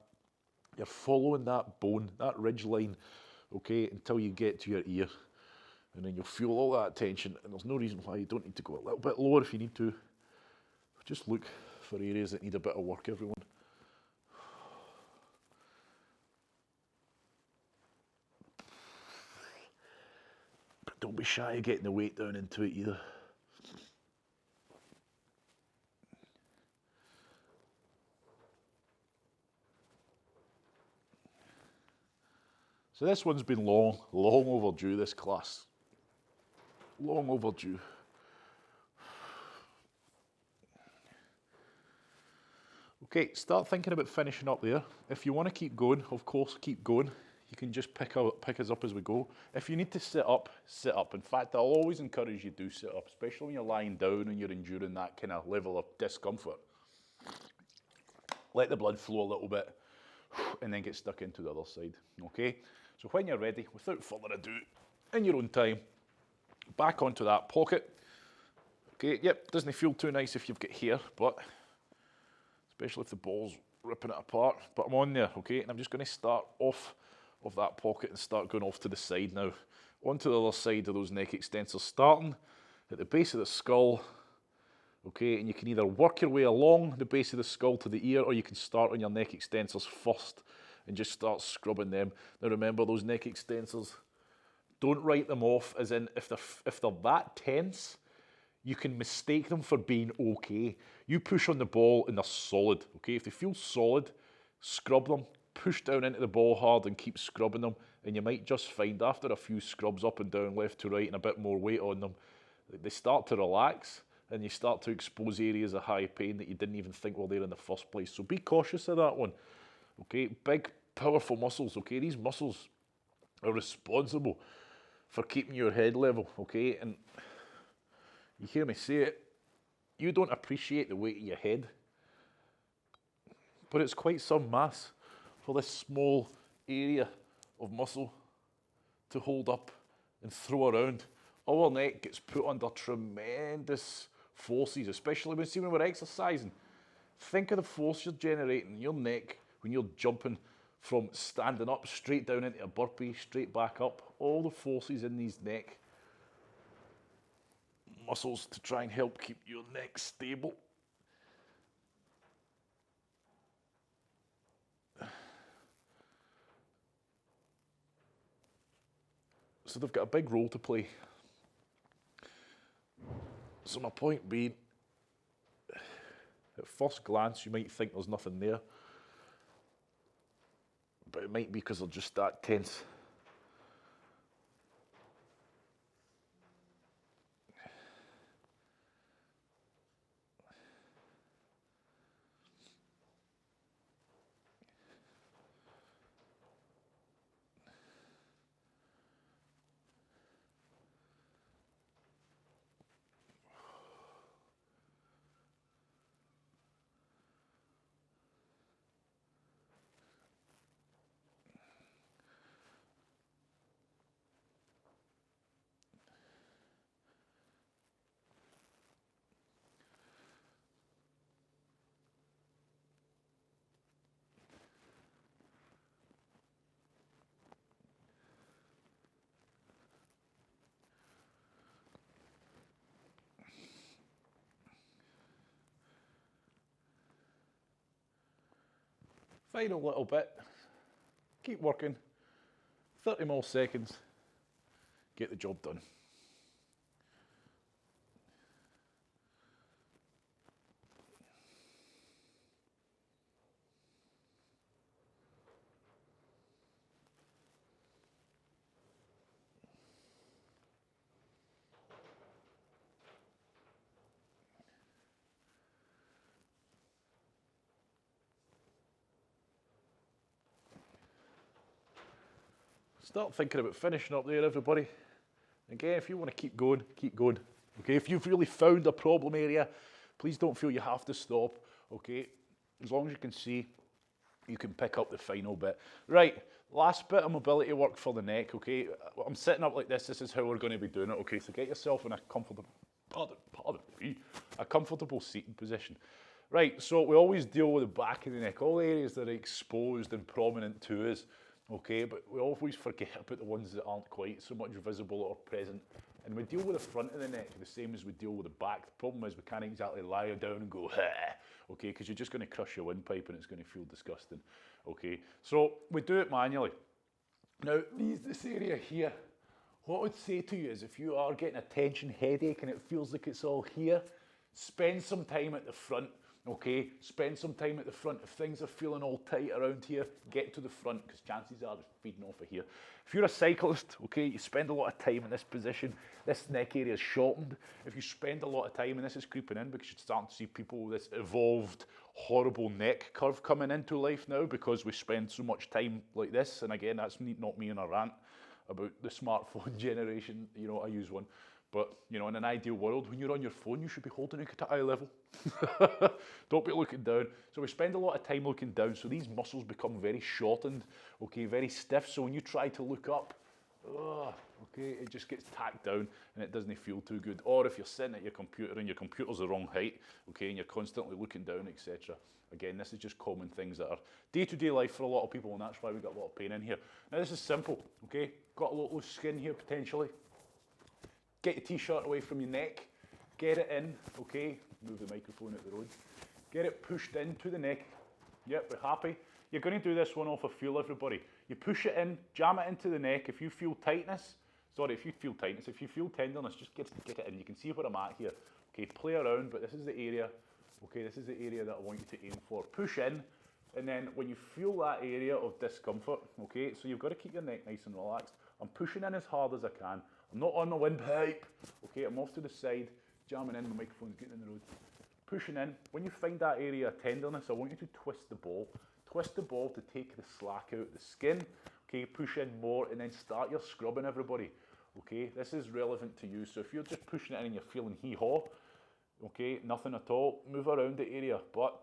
You're following that bone, that ridge line, okay, until you get to your ear. And then you'll feel all that tension, and there's no reason why you don't need to go a little bit lower if you need to. Just look for areas that need a bit of work, everyone. But don't be shy of getting the weight down into it either. So this one's been long overdue, this class. Long overdue. Okay, start thinking about finishing up there. If you want to keep going, of course, keep going. You can just pick us up as we go. If you need to sit up, sit up. In fact, I'll always encourage you to sit up, especially when you're lying down and you're enduring that kind of level of discomfort. Let the blood flow a little bit and then get stuck into the other side, okay? So when you're ready, without further ado, in your own time, back onto that pocket. Okay, yep, doesn't feel too nice if you've got hair, but especially if the ball's ripping it apart. But I'm on there, okay, and I'm just going to start off of that pocket and start going off to the side now. Onto the other side of those neck extensors, starting at the base of the skull, okay, and you can either work your way along the base of the skull to the ear, or you can start on your neck extensors first and just start scrubbing them. Now remember, those neck extensors, don't write them off as in if they're that tense, you can mistake them for being okay. You push on the ball and they're solid, okay? If they feel solid, scrub them, push down into the ball hard and keep scrubbing them, and you might just find after a few scrubs up and down, left to right, and a bit more weight on them, they start to relax and you start to expose areas of high pain that you didn't even think were there in the first place. So be cautious of that one, okay? Big, powerful muscles, okay? These muscles are responsible for keeping your head level, okay? And you hear me say it, you don't appreciate the weight of your head, but it's quite some mass for this small area of muscle to hold up and throw around. Our neck gets put under tremendous forces, especially when we're exercising. Think of the force you're generating in your neck when you're jumping from standing up straight down into a burpee, straight back up. All the forces in these neck muscles to try and help keep your neck stable. So they've got a big role to play. So my point being, at first glance you might think there's nothing there, but it might be because they're just that tense. Final little bit. Keep working. 30 more seconds. Get the job done. Start thinking about finishing up there, everybody. Again, if you want to keep going, keep going. Okay, if you've really found a problem area, please don't feel you have to stop. Okay, as long as you can see, you can pick up the final bit. Right, last bit of mobility work for the neck. Okay, I'm sitting up like this. This is how we're going to be doing it. Okay, so get yourself in a comfortable, a comfortable seating position. Right, so we always deal with the back of the neck, all the areas that are exposed and prominent to us. Okay, but we always forget about the ones that aren't quite so much visible or present. And we deal with the front of the neck the same as we deal with the back. The problem is we can't exactly lie down and go, okay, because you're just going to crush your windpipe and it's going to feel disgusting. Okay, so we do it manually. Now, this area here, what I would say to you is if you are getting a tension headache and it feels like it's all here, spend some time at the front. Okay, spend some time at the front. If things are feeling all tight around here, get to the front because chances are it's feeding off of here. If you're a cyclist, okay, you spend a lot of time in this position. This neck area is shortened. If you spend a lot of time, and this is creeping in because you're starting to see people with this evolved, horrible neck curve coming into life now because we spend so much time like this. And again, that's not me in a rant about the smartphone generation. You know, I use one. But, you know, in an ideal world, when you're on your phone, you should be holding it at eye level. Don't be looking down. So we spend a lot of time looking down, so these muscles become very shortened, okay, very stiff. So when you try to look up, okay, it just gets tacked down and it doesn't feel too good. Or if you're sitting at your computer and your computer's the wrong height, okay, and you're constantly looking down, etc. Again, this is just common things that are day-to-day life for a lot of people, and that's why we got a lot of pain in here. Now, this is simple, okay? Got a lot of loose skin here, potentially. Get your t-shirt away from your neck, get it in, okay, move the microphone out the road, get it pushed into the neck. Yep, we're happy. You're going to do this one off of feel, everybody. You push it in, jam it into the neck. If you feel tightness, if you feel tenderness, just get it in. You can see where I'm at here. Okay, play around, but this is the area, okay, this is the area that I want you to aim for. Push in, and then when you feel that area of discomfort, okay, so you've got to keep your neck nice and relaxed. I'm pushing in as hard as I can. I'm not on the windpipe, okay, I'm off to the side, jamming in, the microphone's getting in the road. Pushing in, when you find that area of tenderness, I want you to twist the ball. Twist the ball to take the slack out of the skin, okay, push in more, and then start your scrubbing, everybody. Okay, this is relevant to you, so if you're just pushing it in and you're feeling hee-haw, okay, nothing at all, move around the area, but,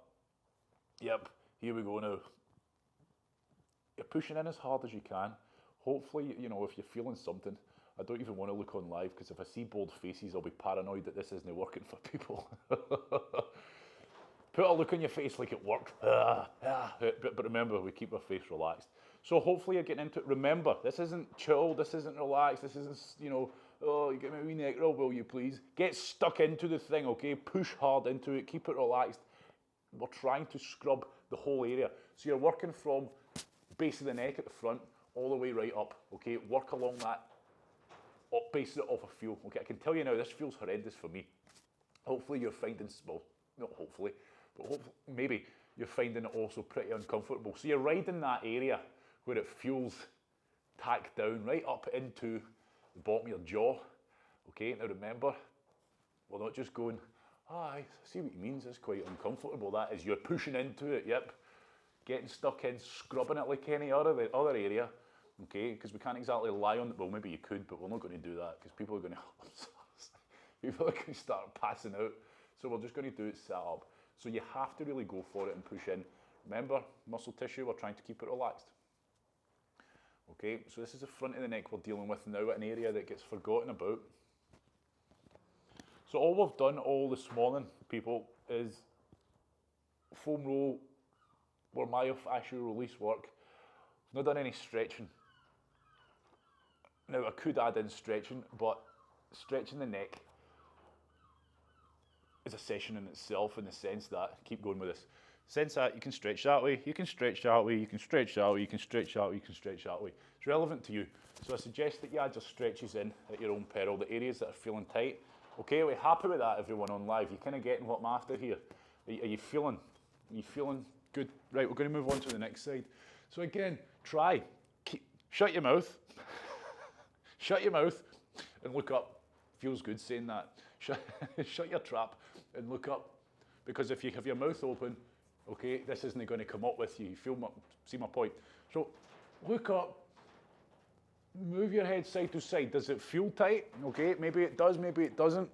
yep, here we go now. You're pushing in as hard as you can. Hopefully, you know, if you're feeling something, I don't even want to look on live because if I see bold faces, I'll be paranoid that this isn't working for people. Put a look on your face like it worked. But remember, we keep our face relaxed. So hopefully you're getting into it. Remember, this isn't chill, this isn't relaxed, this isn't, you know, oh, you get me a wee neck roll, will you please? Get stuck into the thing, okay? Push hard into it, keep it relaxed. We're trying to scrub the whole area. So you're working from base of the neck at the front all the way right up, okay? Work along that. Base it off a feel. Okay, I can tell you now, this feels horrendous for me. Hopefully you're finding, well, not hopefully, but maybe you're finding it also pretty uncomfortable. So you're riding that area where it feels tacked down right up into the bottom of your jaw. Okay, now remember, we're not just going, I see what he means, it's quite uncomfortable. That is, you're pushing into it, yep. Getting stuck in, scrubbing it like any other area. Okay, because we can't exactly lie on it. Well, maybe you could, but we're not going to do that because people are going to start passing out. So we're just going to do it set up. So you have to really go for it and push in. Remember, muscle tissue, we're trying to keep it relaxed. Okay, so this is the front of the neck we're dealing with now, an area that gets forgotten about. So all we've done all this morning, people, is foam roll or myofascial release work. We've not done any stretching. Now I could add in stretching, but stretching the neck is a session in itself in the sense that, keep going with this, Sense that you can stretch that way, you can stretch that way, you can stretch that way, you can stretch that way, you can stretch that way. It's relevant to you. So I suggest that you add your stretches in at your own peril, the areas that are feeling tight. Okay, are we happy with that, everyone on live? You're kind of getting what I'm after here. Are you feeling good? Right, we're going to move on to the next side. So again, try. Shut your mouth. Shut your mouth and look up. Feels good saying that. Shut your trap and look up. Because if you have your mouth open, okay, this isn't going to come up with you. See my point? So look up. Move your head side to side. Does it feel tight? Okay, maybe it does, maybe it doesn't.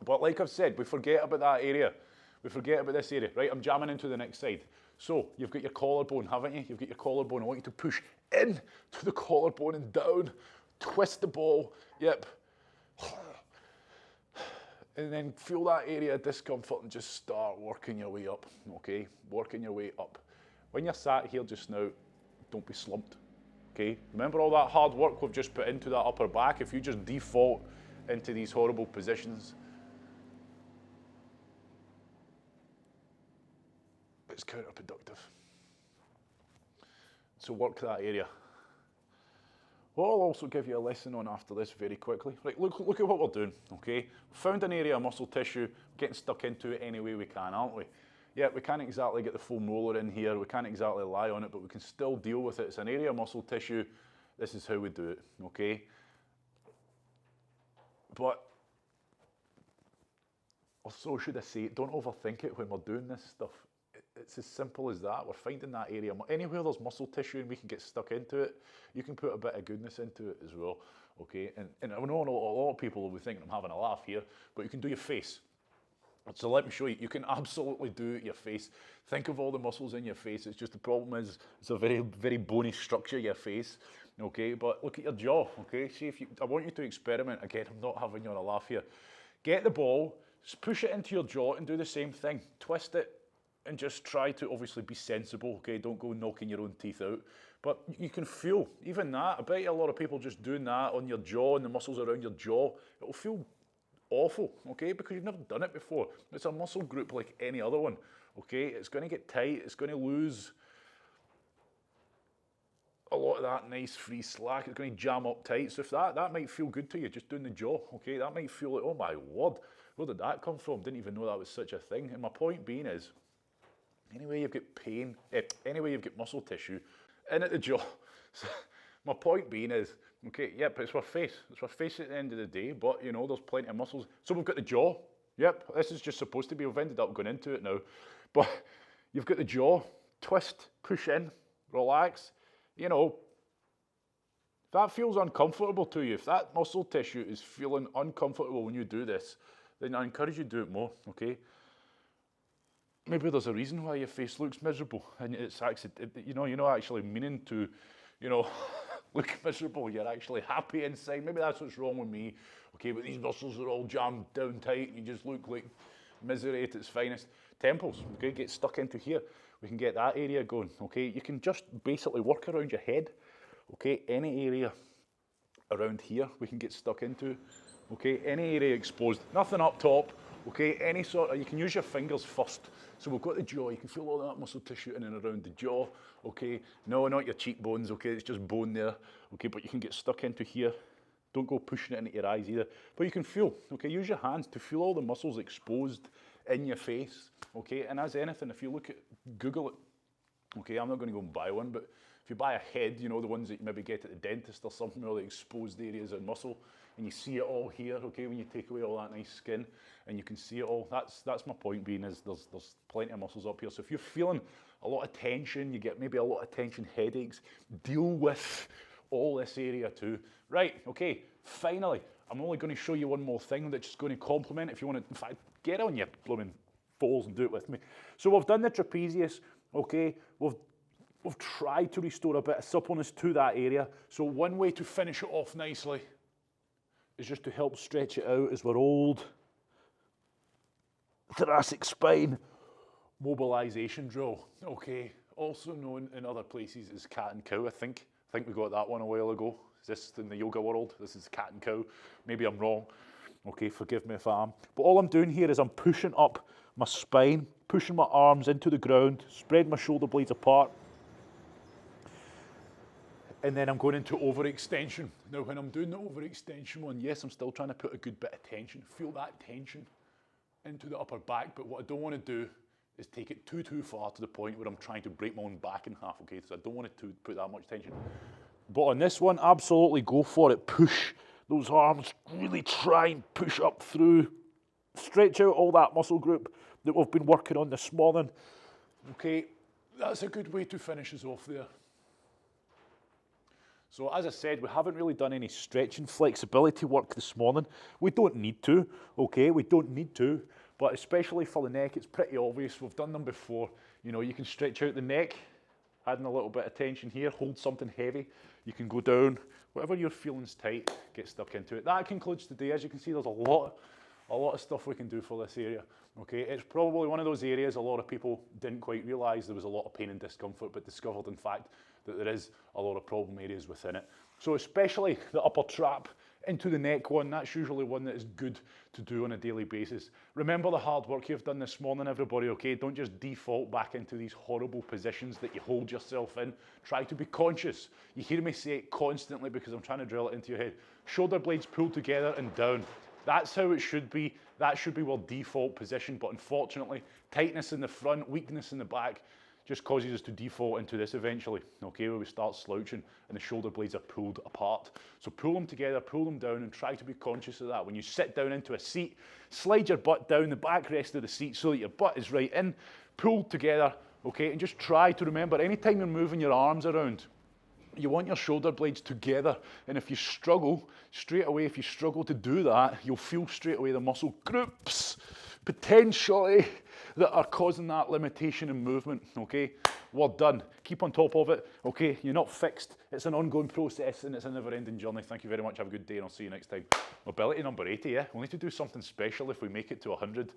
But like I've said, we forget about that area. We forget about this area, right? I'm jamming into the next side. So you've got your collarbone, haven't you? You've got your collarbone. I want you to push in to the collarbone and down. Twist the ball. Yep. And then feel that area of discomfort and just start working your way up, okay? Working your way up. When you're sat here just now, don't be slumped. Okay, remember all that hard work we've just put into that upper back? If you just default into these horrible positions, it's counterproductive. So work that area. What I'll also give you a lesson on after this very quickly. Right, look at what we're doing, okay? We found an area of muscle tissue, getting stuck into it any way we can, aren't we? Yeah, we can't exactly get the foam roller in here, we can't exactly lie on it, but we can still deal with it. It's an area of muscle tissue. This is how we do it, okay? But, or so should I say, don't overthink it when we're doing this stuff. It's as simple as that. We're finding that area. Anywhere there's muscle tissue and we can get stuck into it, you can put a bit of goodness into it as well, okay? And I know a lot of people will be thinking I'm having a laugh here, but you can do your face. So let me show you. You can absolutely do your face. Think of all the muscles in your face. It's just the problem is it's a very, very bony structure, your face. Okay, but look at your jaw. Okay, see if you. I want you to experiment again. I'm not having you on a laugh here. Get the ball, push it into your jaw, and do the same thing. Twist it, and just try to obviously be sensible. Okay, don't go knocking your own teeth out. But you can feel even that. I bet you a lot of people just doing that on your jaw and the muscles around your jaw. It'll feel awful, okay, because you've never done it before. It's a muscle group like any other one, okay? It's going to get tight, it's going to lose a lot of that nice free slack, it's going to jam up tight. So if that might feel good to you, just doing the jaw, okay? That might feel like, oh my word, where did that come from? Didn't even know that was such a thing. And my point being is, anyway you've got pain, anyway you've got muscle tissue in at the jaw. So my point being is, okay, yep, it's our face. It's our face at the end of the day, but, you know, there's plenty of muscles. So we've got the jaw. Yep, this is just supposed to be. We've ended up going into it now. But you've got the jaw. Twist, push in, relax. You know, if that feels uncomfortable to you, if that muscle tissue is feeling uncomfortable when you do this, then I encourage you to do it more, okay? Maybe there's a reason why your face looks miserable, and it's actually, you know, you're not actually meaning to, you know, look miserable. You're actually happy inside. Maybe that's what's wrong with me. Okay, but these muscles are all jammed down tight and you just look like misery at its finest. Temples, okay, get stuck into here. We can get that area going, okay? You can just basically work around your head, okay? Any area around here we can get stuck into, okay? Any area exposed, nothing up top, okay? Any sort of, you can use your fingers first. So we've got the jaw, you can feel all that muscle tissue in and around the jaw, okay? No, not your cheekbones, okay? It's just bone there, okay? But you can get stuck into here. Don't go pushing it into your eyes either. But you can feel, okay? Use your hands to feel all the muscles exposed in your face, okay? And as anything, if you look at, Google it, okay? I'm not going to go and buy one, but if you buy a head, you know, the ones that you maybe get at the dentist or something, or the exposed areas of muscle, and you see it all here, okay, when you take away all that nice skin, and you can see it all. That's my point being, is there's plenty of muscles up here. So if you're feeling a lot of tension, you get maybe a lot of tension headaches, deal with all this area too. Right, okay, finally, I'm only going to show you one more thing that's just going to complement. If you want to, in fact, get on your blooming balls and do it with me. So we've done the trapezius, okay, we've tried to restore a bit of suppleness to that area. So one way to finish it off nicely is just to help stretch it out as we're old. Thoracic spine mobilization drill, okay, also known in other places as cat and cow, I think we got that one a while ago. Is this in the yoga world? This is cat and cow. Maybe I'm wrong. Okay, forgive me if I am. But all I'm doing here is I'm pushing up my spine, pushing my arms into the ground, spread my shoulder blades apart. And then I'm going into overextension. Now, when I'm doing the overextension one, yes, I'm still trying to put a good bit of tension. Feel that tension into the upper back, but what I don't want to do is take it too far to the point where I'm trying to break my own back in half, okay? So I don't want it to put that much tension. But on this one, absolutely go for it. Push those arms, really try and push up through. Stretch out all that muscle group that we've been working on this morning. Okay, that's a good way to finish us off there. So as I said, we haven't really done any stretch and flexibility work this morning. We don't need to, okay? We don't need to, but especially for the neck, it's pretty obvious. We've done them before. You know, you can stretch out the neck, adding a little bit of tension here, hold something heavy. You can go down, whatever you're feeling's tight, get stuck into it. That concludes today. As you can see, there's a lot of stuff we can do for this area. Okay, it's probably one of those areas a lot of people didn't quite realise there was a lot of pain and discomfort, but discovered in fact that there is a lot of problem areas within it. So especially the upper trap into the neck one, that's usually one that is good to do on a daily basis. Remember the hard work you've done this morning, everybody, okay? Don't just default back into these horrible positions that you hold yourself in. Try to be conscious. You hear me say it constantly because I'm trying to drill it into your head. Shoulder blades pulled together and down. That's how it should be. That should be our default position, but unfortunately, tightness in the front, weakness in the back, just causes us to default into this eventually, okay, where we start slouching and the shoulder blades are pulled apart. So pull them together, pull them down, and try to be conscious of that. When you sit down into a seat, slide your butt down the backrest of the seat so that your butt is right in, pulled together, okay, and just try to remember, anytime you're moving your arms around, you want your shoulder blades together, and if you struggle, straight away, if you struggle to do that, you'll feel straight away the muscle groups, potentially, that are causing that limitation in movement, okay? We're done. Keep on top of it, okay? You're not fixed. It's an ongoing process, and it's a never-ending journey. Thank you very much. Have a good day, and I'll see you next time. Mobility number 80, yeah? We'll need to do something special if we make it to 100